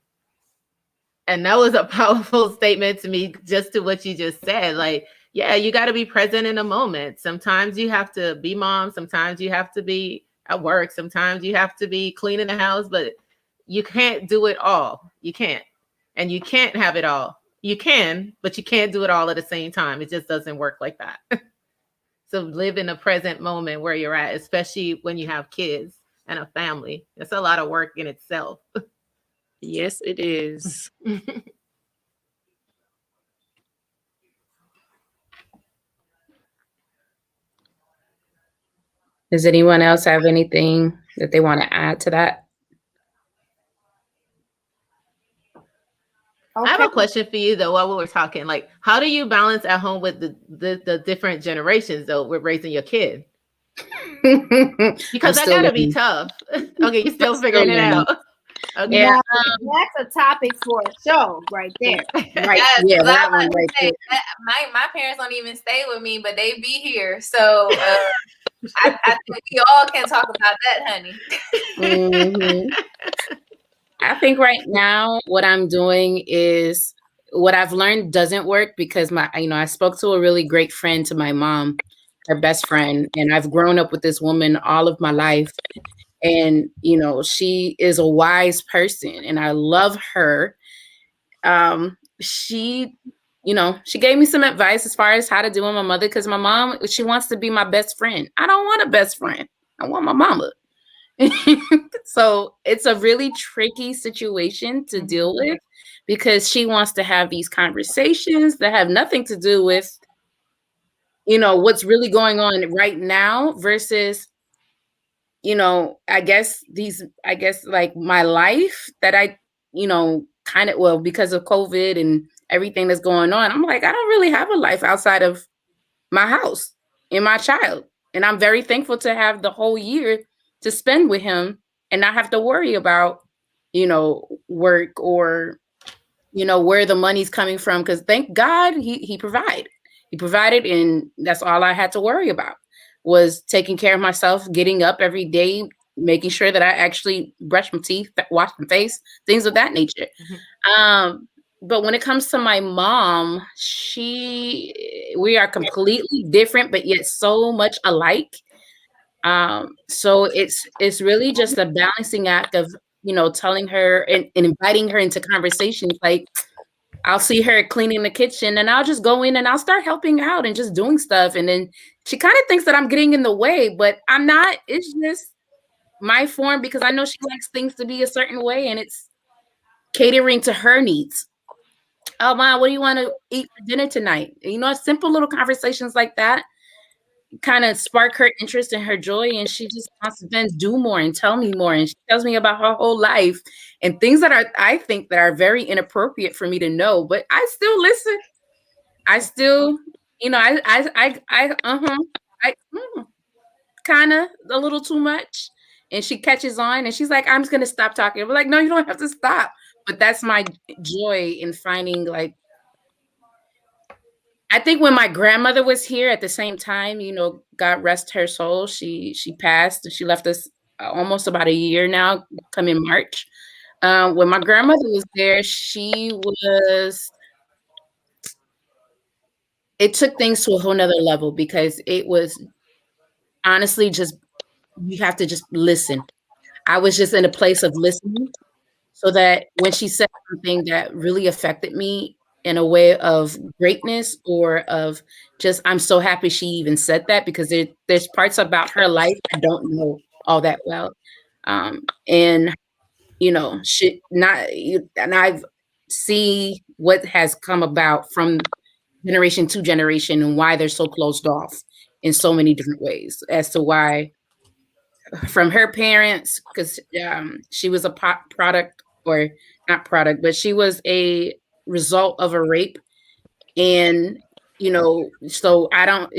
And that was a powerful statement to me, just to what you just said. Like, yeah, you got to be present in a moment. Sometimes you have to be mom. Sometimes you have to be at work. Sometimes you have to be cleaning the house, but you can't do it all. You can't. And you can't have it all. You can, but you can't do it all at the same time. It just doesn't work like that. So live in the present moment where you're at, especially when you have kids and a family. It's a lot of work in itself. Yes, it is. Does anyone else have anything that they want to add to that? I have a question for you, though, while we were talking. Like, how do you balance at home with the different generations, though, with raising your kid? Because that got to be tough. Okay, you're still figuring it out. Okay. Yeah, that's a topic for a show right there. Right. Yes, Yeah, that one right there. my parents don't even stay with me, but they be here. So I think we all can talk about that, honey. Mm-hmm. I think right now what I'm doing is what I've learned doesn't work because I spoke to a really great friend to my mom, her best friend, and I've grown up with this woman all of my life. And, she is a wise person and I love her. She gave me some advice as far as how to do with my mother, because my mom, she wants to be my best friend. I don't want a best friend. I want my mama. So it's a really tricky situation to deal with because she wants to have these conversations that have nothing to do with, what's really going on right now versus, I guess like my life that I, because of COVID and everything that's going on, I'm like, I don't really have a life outside of my house and my child. And I'm very thankful to have the whole year to spend with him and not have to worry about, work or, where the money's coming from. Because thank God he provided. He provided, and that's all I had to worry about was taking care of myself, getting up every day, making sure that I actually brush my teeth, wash my face, things of that nature. But when it comes to my mom, we are completely different, but yet so much alike. So it's really just a balancing act of, telling her and inviting her into conversations. Like, I'll see her cleaning the kitchen and I'll just go in and I'll start helping out and just doing stuff. And then she kind of thinks that I'm getting in the way, but I'm not. It's just my form because I know she likes things to be a certain way and it's catering to her needs. Oh, Mom, what do you want to eat for dinner tonight? Simple little conversations like that kind of spark her interest and her joy. And she just wants to then do more and tell me more. And she tells me about her whole life and things that I think that are very inappropriate for me to know, but I still listen. I still, kind of a little too much. And she catches on and she's like, I'm just going to stop talking. We're like, no, you don't have to stop. But that's my joy in finding, like, I think when my grandmother was here at the same time, God rest her soul, she passed. She left us almost about a year now, come in March. When my grandmother was there, it took things to a whole nother level because it was honestly just, you have to just listen. I was just in a place of listening so that when she said something that really affected me in a way of greatness or of just, I'm so happy she even said that, because there's parts about her life I don't know all that well. And and I've see what has come about from generation to generation and why they're so closed off in so many different ways as to why from her parents, because she was a product, or not product, but she was a result of a rape. And, so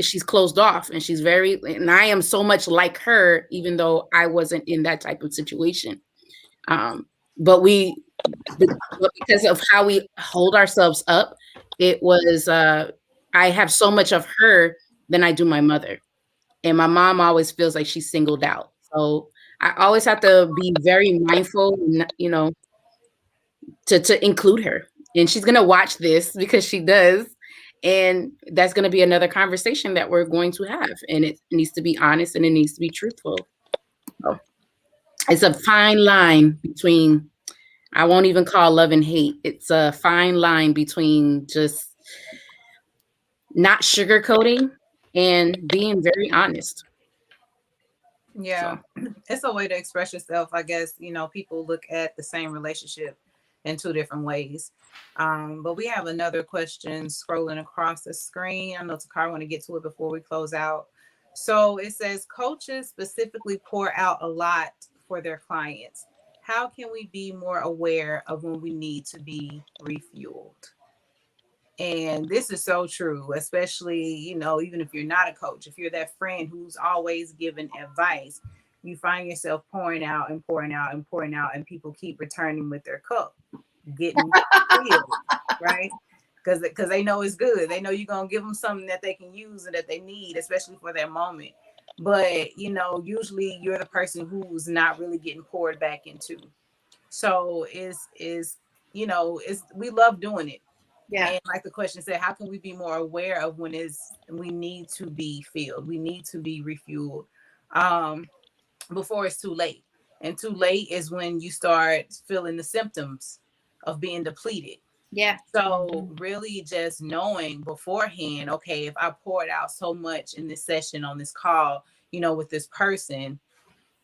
she's closed off, and and I am so much like her, even though I wasn't in that type of situation. But because of how we hold ourselves up, it was, I have so much of her than I do my mother. And my mom always feels like she's singled out. So I always have to be very mindful, to include her. And she's going to watch this because she does. And that's going to be another conversation that we're going to have. And it needs to be honest and it needs to be truthful. So it's a fine line between, I won't even call love and hate. It's a fine line between just not sugarcoating and being very honest. Yeah, it's a way to express yourself. I guess, people look at the same relationship in two different ways. But we have another question scrolling across the screen. I know Takara want to get to it before we close out. So it says, coaches specifically pour out a lot for their clients. How can we be more aware of when we need to be refueled? And this is so true, especially, even if you're not a coach, if you're that friend who's always giving advice, you find yourself pouring out and pouring out and pouring out, and people keep returning with their cup, getting filled, right? Because they know it's good. They know you're going to give them something that they can use and that they need, especially for their moment. But, usually you're the person who's not really getting poured back into. So we love doing it. Yeah. And like the question said, how can we be more aware of when we need to be filled? We need to be refueled before it's too late. And too late is when you start feeling the symptoms of being depleted. Yeah. So really just knowing beforehand, okay, if I poured out so much in this session on this call, with this person,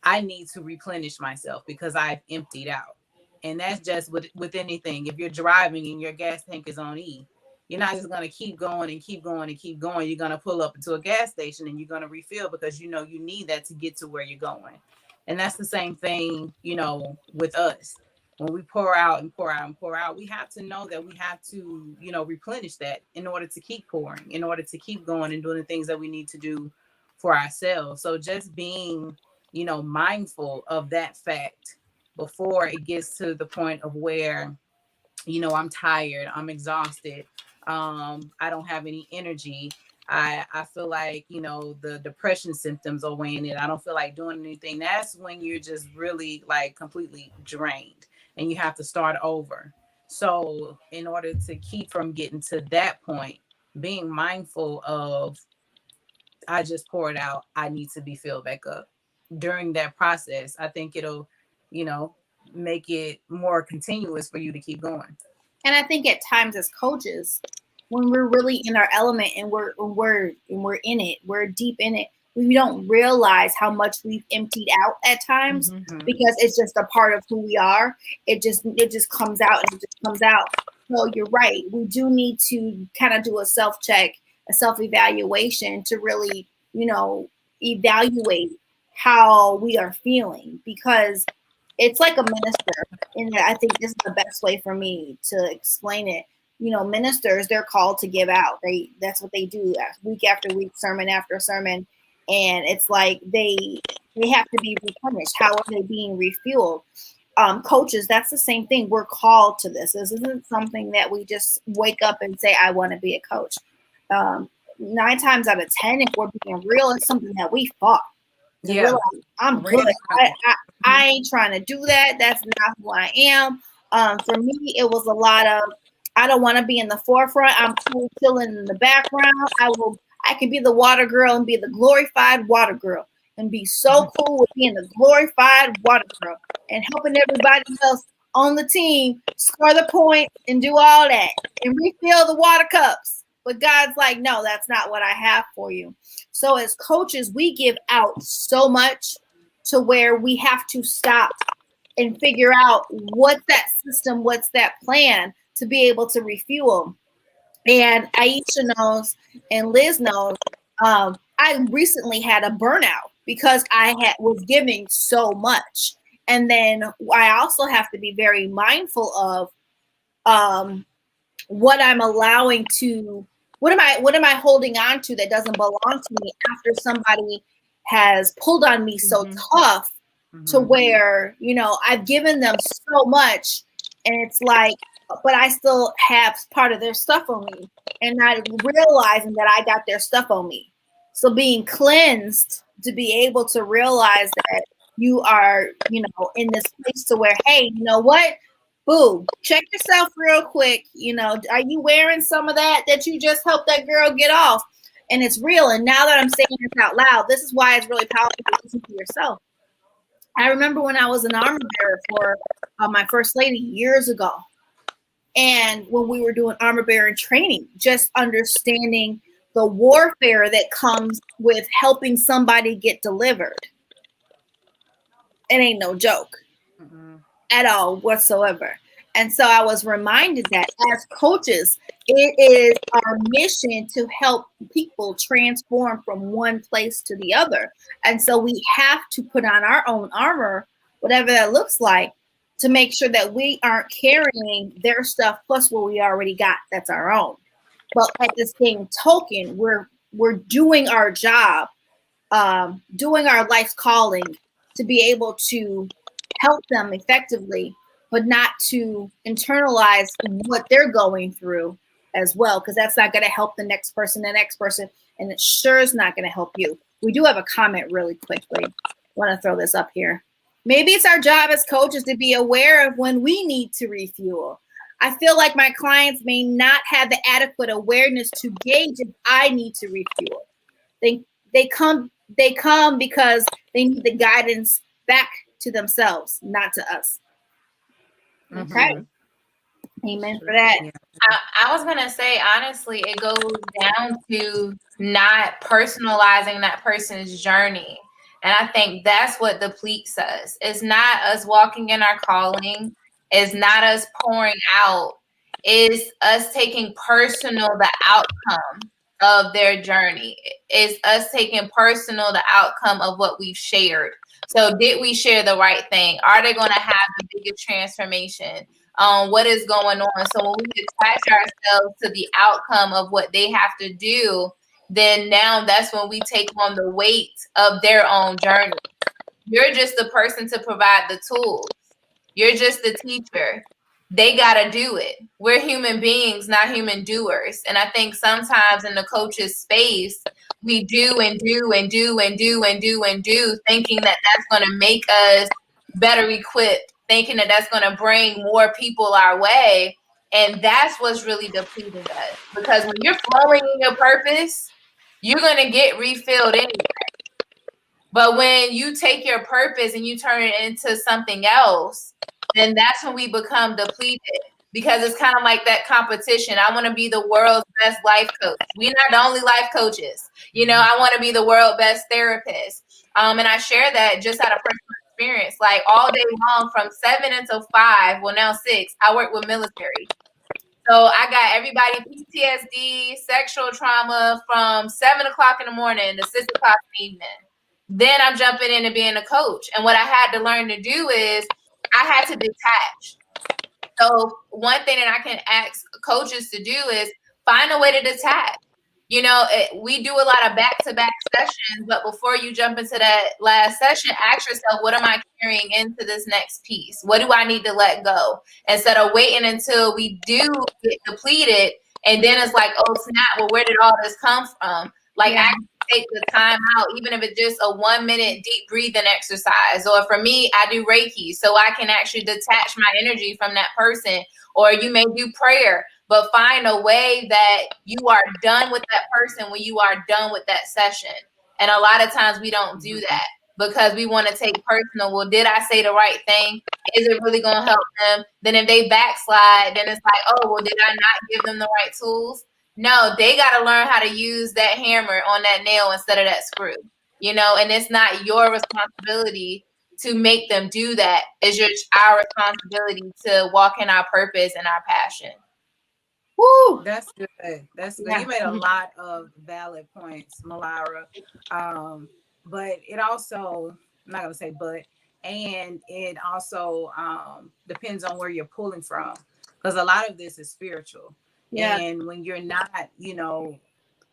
I need to replenish myself because I've emptied out. And that's just with anything. If you're driving and your gas tank is on E, you're not just going to keep going and keep going and keep going. You're going to pull up into a gas station and you're going to refill because you need that to get to where you're going. And that's the same thing, with us. When we pour out and pour out and pour out, we have to know that we have to, replenish that in order to keep pouring, in order to keep going and doing the things that we need to do for ourselves. So just being, mindful of that fact before it gets to the point of where, I'm tired, I'm exhausted, I don't have any energy. I feel like, the depression symptoms are weighing in. I don't feel like doing anything. That's when you're just really like completely drained and you have to start over. So in order to keep from getting to that point, being mindful of, I just poured out, I need to be filled back up. During that process, I think it'll, make it more continuous for you to keep going. And I think at times as coaches, when we're really in our element and we're in it, we're deep in it, we don't realize how much we've emptied out at times because it's just a part of who we are. It just comes out and it just comes out. So you're right. We do need to kind of do a self-check, a self-evaluation to really, evaluate how we are feeling, because it's like a minister. And I think this is the best way for me to explain it. Ministers, they're called to give out. That's what they do week after week, sermon after sermon. And it's like they have to be replenished. How are they being refueled? Coaches, that's the same thing. We're called to this. This isn't something that we just wake up and say, I want to be a coach. 9 times out of 10, if we're being real, it's something that we fought. Yeah. Realize, I'm good. I ain't trying to do that. That's not who I am. For me, it was a lot of, I don't want to be in the forefront. I'm cool chilling in the background. I can be the water girl and be the glorified water girl and be so cool with being the glorified water girl and helping everybody else on the team score the point and do all that and refill the water cups. But God's like, no, that's not what I have for you. So as coaches, we give out so much to where we have to stop and figure out what's that system, what's that plan to be able to refuel. And Aisha knows and Liz knows, I recently had a burnout because I was giving so much. And then I also have to be very mindful of what I'm allowing to, what am I holding on to that doesn't belong to me after somebody has pulled on me so tough to where, you know, I've given them so much and it's like, but I still have part of their stuff on me and not realizing that I got their stuff on me. So being cleansed to be able to realize that you are, you know, in this place to where, hey, you know what? Boo, check yourself real quick. You know, are you wearing some of that you just helped that girl get off? And it's real. And now that I'm saying this out loud, this is why it's really powerful to listen to yourself. I remember when I was an armor bearer for my first lady years ago. And when we were doing armor bearing training, just understanding the warfare that comes with helping somebody get delivered. It ain't no joke at all whatsoever. And so I was reminded that as coaches, it is our mission to help people transform from one place to the other. And so we have to put on our own armor, whatever that looks like, to make sure that we aren't carrying their stuff plus what we already got that's our own. But at the same token, we're doing our job, doing our life's calling to be able to help them effectively, but not to internalize what they're going through as well, because that's not going to help the next person, and it sure is not going to help you. We do have a comment really quickly. I want to throw this up here. Maybe it's our job as coaches to be aware of when we need to refuel. I feel like my clients may not have the adequate awareness to gauge if I need to refuel. They come because they need the guidance back to themselves, not to us. Okay. Amen for that. I was gonna say, honestly, it goes down to not personalizing that person's journey. And I think that's what depletes us. It's not us walking in our calling. It's not us pouring out. It's us taking personal the outcome of their journey. It's us taking personal the outcome of what we've shared. So did we share the right thing? Are they going to have the biggest transformation? What is going on? So when we attach ourselves to the outcome of what they have to do, then now that's when we take on the weight of their own journey. You're just the person to provide the tools. You're just the teacher. They got to do it. We're human beings, not human doers. And I think sometimes in the coach's space, we do and do and do and do and do and do, thinking that that's going to make us better equipped, thinking that that's going to bring more people our way. And that's what's really depleting us. Because when you're flowing in your purpose, you're going to get refilled anyway. But when you take your purpose and you turn it into something else, then that's when we become depleted, because it's kind of like that competition. I want to be the world's best life coach. We're not the only life coaches. You know, I want to be the world's best therapist. And I share that just out of personal experience. Like all day long from 7 until 5, well now 6, I work with military. So I got everybody PTSD, sexual trauma from 7 o'clock in the morning to 6 o'clock in the evening. Then I'm jumping into being a coach. And what I had to learn to do is I had to detach. So one thing that I can ask coaches to do is find a way to detach. You know, we do a lot of back-to-back sessions, but before you jump into that last session, ask yourself, what am I carrying into this next piece? What do I need to let go? Instead of waiting until we do get depleted, and then it's like, oh, snap, well, where did all this come from? Like, ask take the time out, even if it's just a 1 minute deep breathing exercise. Or for me, I do Reiki, so I can actually detach my energy from that person. Or you may do prayer, but find a way that you are done with that person when you are done with that session. And a lot of times we don't do that because we want to take personal. Well, did I say the right thing? Is it really going to help them? Then if they backslide, then it's like, oh, well, did I not give them the right tools? No, they got to learn how to use that hammer on that nail instead of that screw, and it's not your responsibility to make them do that. It's just our responsibility to walk in our purpose and our passion. Woo! That's good. That's good. Yeah. You made a lot of valid points, Malara. But it also, I'm not gonna say but, and it also depends on where you're pulling from. Because a lot of this is spiritual. Yeah. And when you're not,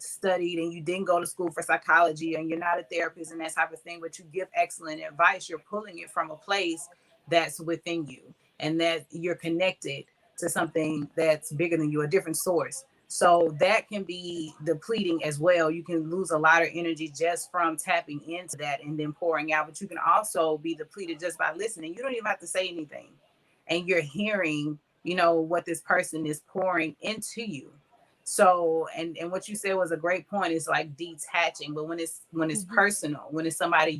studied and you didn't go to school for psychology and you're not a therapist and that type of thing, but you give excellent advice, you're pulling it from a place that's within you and that you're connected to something that's bigger than you, a different source. So that can be depleting as well. You can lose a lot of energy just from tapping into that and then pouring out, but you can also be depleted just by listening. You don't even have to say anything. And you're hearing, what this person is pouring into you. So, and what you said was a great point. It's like detaching, but when it's personal, when it's somebody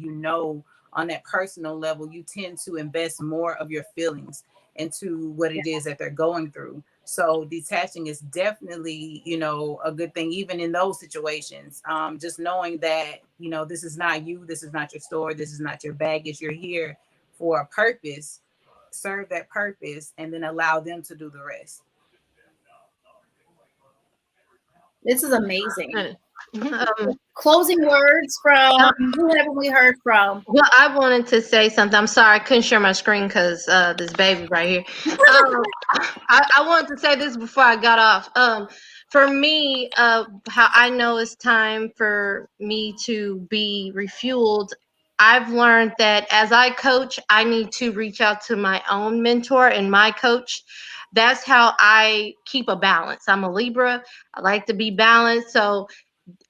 on that personal level, you tend to invest more of your feelings into what it is that they're going through. So detaching is definitely, a good thing, even in those situations. Just knowing that, this is not you, this is not your story, this is not your baggage. You're here for a purpose, serve that purpose, and then allow them to do the rest. This is amazing. Closing words from whoever we heard from. Well, I wanted to say something. I'm sorry I couldn't share my screen because this baby right here. I wanted to say this before I got off. For me, how I know it's time for me to be refueled. I've learned that as I coach, I need to reach out to my own mentor and my coach. That's how I keep a balance. I'm a Libra. I like to be balanced. So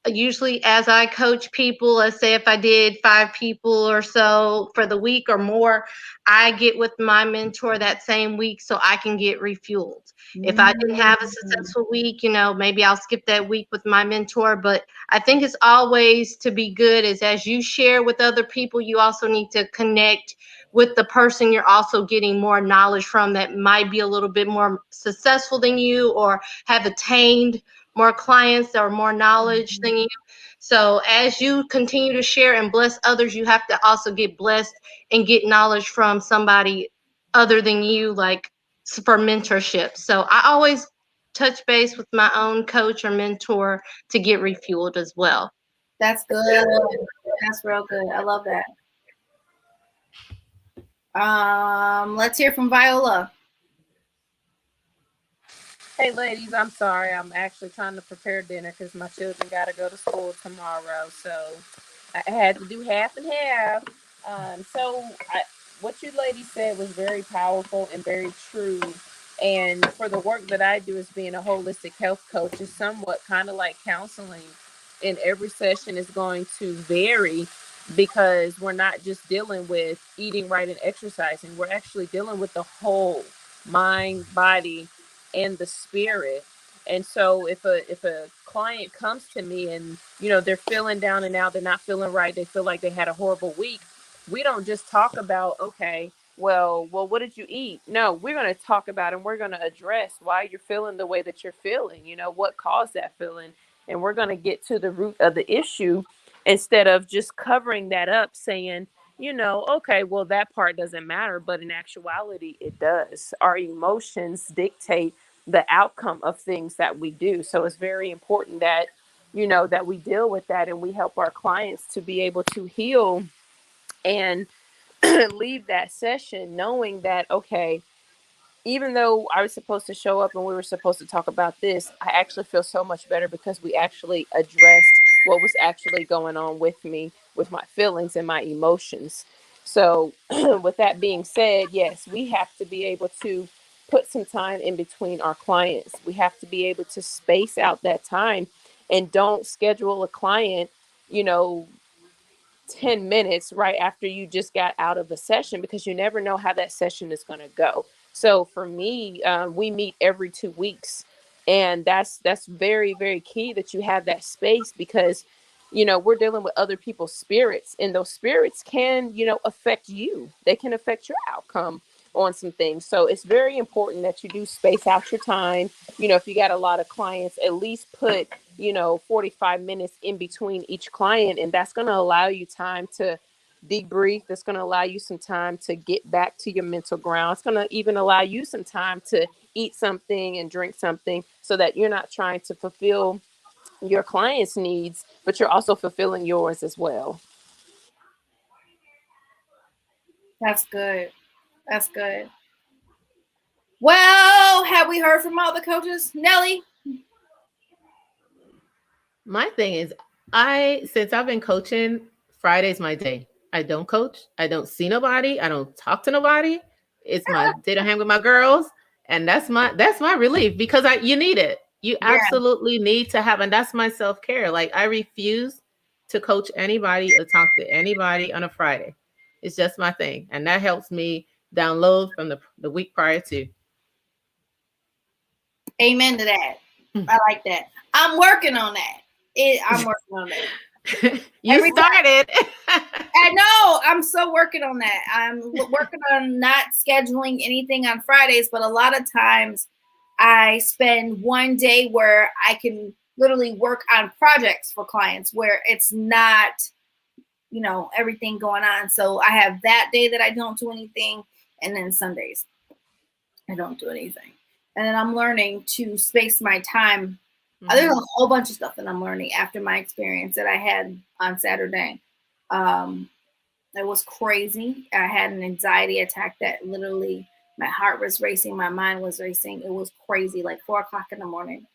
usually as I coach people, let's say if I did 5 people or so for the week or more, I get with my mentor that same week so I can get refueled. If I didn't have a successful week, maybe I'll skip that week with my mentor. But I think it's always to be good is as you share with other people, you also need to connect with the person you're also getting more knowledge from that might be a little bit more successful than you or have attained more clients or more knowledge than you. So as you continue to share and bless others, you have to also get blessed and get knowledge from somebody other than you, like for mentorship. So I always touch base with my own coach or mentor to get refueled as well. That's good. That's real good. I love that. Let's hear from Viola. Hey, ladies, I'm sorry. I'm actually trying to prepare dinner because my children got to go to school tomorrow. So I had to do half and half. What you ladies said was very powerful and very true. And for the work that I do as being a holistic health coach is somewhat kind of like counseling. And every session is going to vary because we're not just dealing with eating right and exercising. We're actually dealing with the whole mind, body, and the spirit. And so if a client comes to me and they're feeling down and out, they're not feeling right, they feel like they had a horrible week, we don't just talk about, okay, well, what did you eat? No, we're going to talk about and we're going to address why you're feeling the way that you're feeling, what caused that feeling, and we're going to get to the root of the issue instead of just covering that up saying, okay, well, that part doesn't matter. But in actuality, it does. Our emotions dictate the outcome of things that we do. So it's very important that, that we deal with that and we help our clients to be able to heal and leave that session knowing that, okay, even though I was supposed to show up and we were supposed to talk about this, I actually feel so much better because we actually addressed what was actually going on with me, with my feelings and my emotions. So, with that being said, yes, we have to be able to put some time in between our clients. We have to be able to space out that time and don't schedule a client you know, 10 minutes right after you just got out of a session, because you never know how that session is going to go. So for me, we meet every 2 weeks, and that's very, very key that you have that space, because we're dealing with other people's spirits, and those spirits can affect you. They can affect your outcome on some things. So it's very important that you do space out your time. If you got a lot of clients, at least put 45 minutes in between each client. And that's going to allow you time to debrief. That's going to allow you some time to get back to your mental ground. It's going to even allow you some time to eat something and drink something, so that you're not trying to fulfill your client's needs, but you're also fulfilling yours as well. That's good. That's good. Well, have we heard from all the coaches? Nelly? My thing is, since I've been coaching, Friday's my day. I don't coach. I don't see nobody. I don't talk to nobody. It's my day to hang with my girls, and that's my relief, because you need it. You absolutely need to have, and that's my self-care. Like, I refuse to coach anybody or talk to anybody on a Friday. It's just my thing, and that helps me download from the week prior to. Amen to that. I like that. I'm working on that. I'm working on that. You started. I know. I'm still working on that. I'm working on not scheduling anything on Fridays, but a lot of times I spend one day where I can literally work on projects for clients where it's not, everything going on. So I have that day that I don't do anything, and then Sundays I don't do anything. And then I'm learning to space my time. There's a whole bunch of stuff that I'm learning after my experience that I had on Saturday. It was crazy. I had an anxiety attack that literally my heart was racing, my mind was racing. It was crazy, like 4:00 in the morning.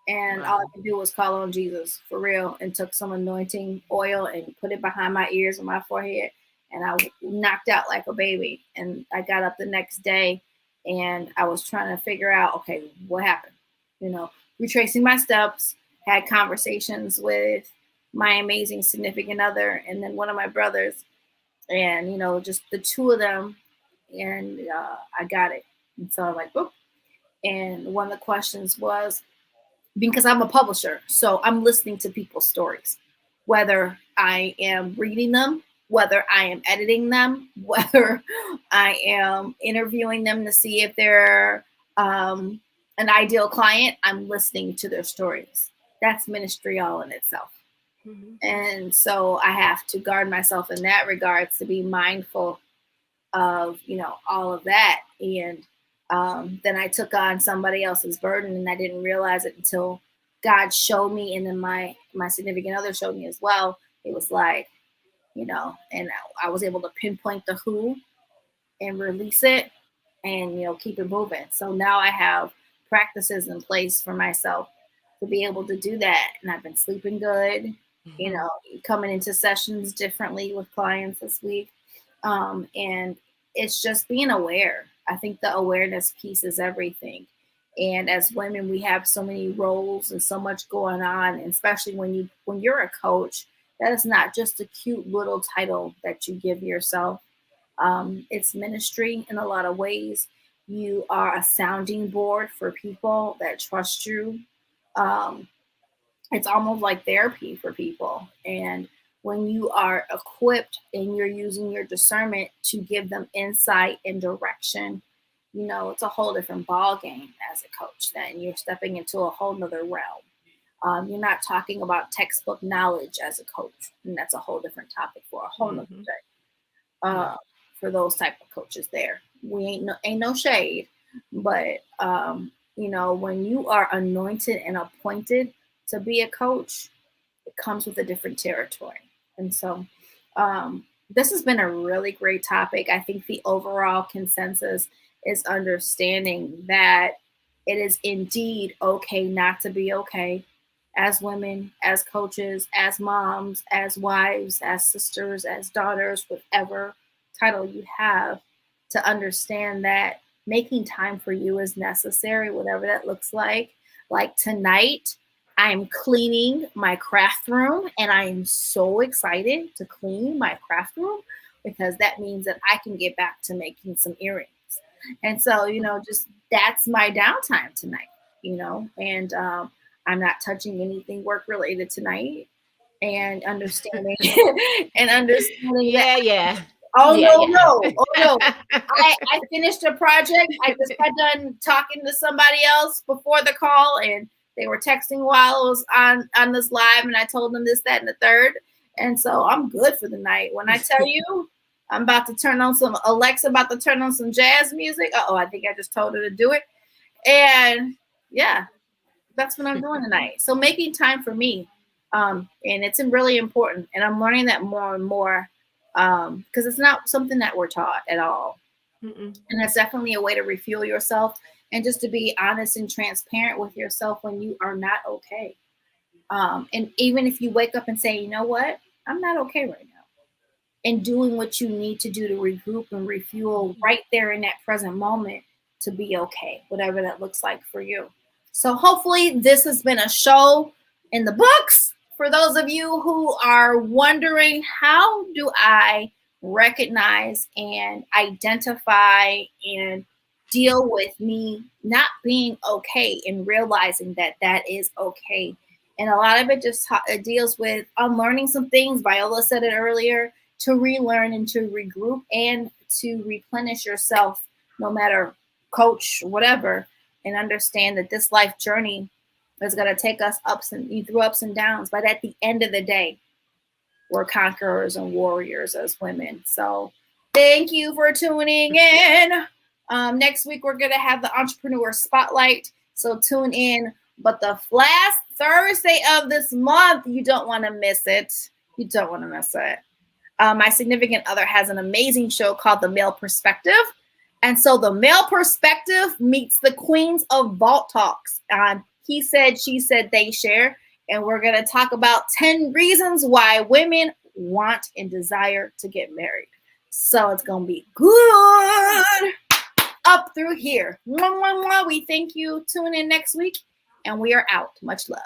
And all I could do was call on Jesus for real, and took some anointing oil and put it behind my ears and my forehead. And I knocked out like a baby. And I got up the next day and I was trying to figure out, okay, what happened? Retracing my steps, had conversations with my amazing significant other and then one of my brothers, and just the two of them, and I got it. And so I'm like, boop. And one of the questions was, because I'm a publisher, so I'm listening to people's stories, whether I am reading them, whether I am editing them, whether I am interviewing them to see if they're an ideal client. I'm listening to their stories. That's ministry all in itself. And so I have to guard myself in that regards, to be mindful of, all of that. And then I took on somebody else's burden, and I didn't realize it until God showed me. And then my significant other showed me as well. It was like, and I was able to pinpoint the who and release it and, keep it moving. So now I have practices in place for myself to be able to do that. And I've been sleeping good, coming into sessions differently with clients this week. And it's just being aware. I think the awareness piece is everything. And as women, we have so many roles and so much going on, and especially when you're a coach, that is not just a cute little title that you give yourself. It's ministry in a lot of ways. You are a sounding board for people that trust you. It's almost like therapy for people. And when you are equipped and you're using your discernment to give them insight and direction, it's a whole different ball game as a coach. Then you're stepping into a whole nother realm. You're not talking about textbook knowledge as a coach, and that's a whole different topic for a whole nother day. For those type of coaches, there we ain't no shade, but when you are anointed and appointed to be a coach, it comes with a different territory. And so this has been a really great topic. I think the overall consensus is understanding that it is indeed okay not to be okay, as women, as coaches, as moms, as wives, as sisters, as daughters, whatever title you have, to understand that making time for you is necessary, whatever that looks like. Like tonight, I'm cleaning my craft room, and I am so excited to clean my craft room because that means that I can get back to making some earrings. And so, just that's my downtime tonight, and I'm not touching anything work related tonight, and understanding and understanding that. Yeah. Oh, Yeah, no, yeah. no. Oh, no. I finished a project. I just got done talking to somebody else before the call, and they were texting while I was on this live, and I told them this, that, and the third. And so I'm good for the night. When I tell you I'm about to turn on some Alexa, about to turn on some jazz music. I think I just told her to do it. And yeah, that's what I'm doing tonight. So making time for me. And it's really important. And I'm learning that more and more because it's not something that we're taught at all. Mm-mm. And that's definitely a way to refuel yourself and just to be honest and transparent with yourself when you are not okay. And even if you wake up and say, you know what, I'm not okay right now. And doing what you need to do to regroup and refuel right there in that present moment to be okay, whatever that looks like for you. So hopefully this has been a show in the books. For those of you who are wondering, how do I recognize and identify and deal with me not being okay and realizing that that is okay? And a lot of it just deals with unlearning some things. Viola said it earlier, to relearn and to regroup and to replenish yourself, no matter coach, whatever, and understand that this life journey is going to take us through ups and downs. But at the end of the day, we're conquerors and warriors as women. So thank you for tuning in. Next week, we're going to have the Entrepreneur Spotlight. So tune in. But the last Thursday of this month, you don't want to miss it. You don't want to miss it. My significant other has an amazing show called The Male Perspective. And so the male perspective meets the queens of Vault Talks on He Said, She Said, They Share. And we're going to talk about 10 reasons why women want and desire to get married. So it's going to be good up through here. We thank you. Tune in next week, and we are out. Much love.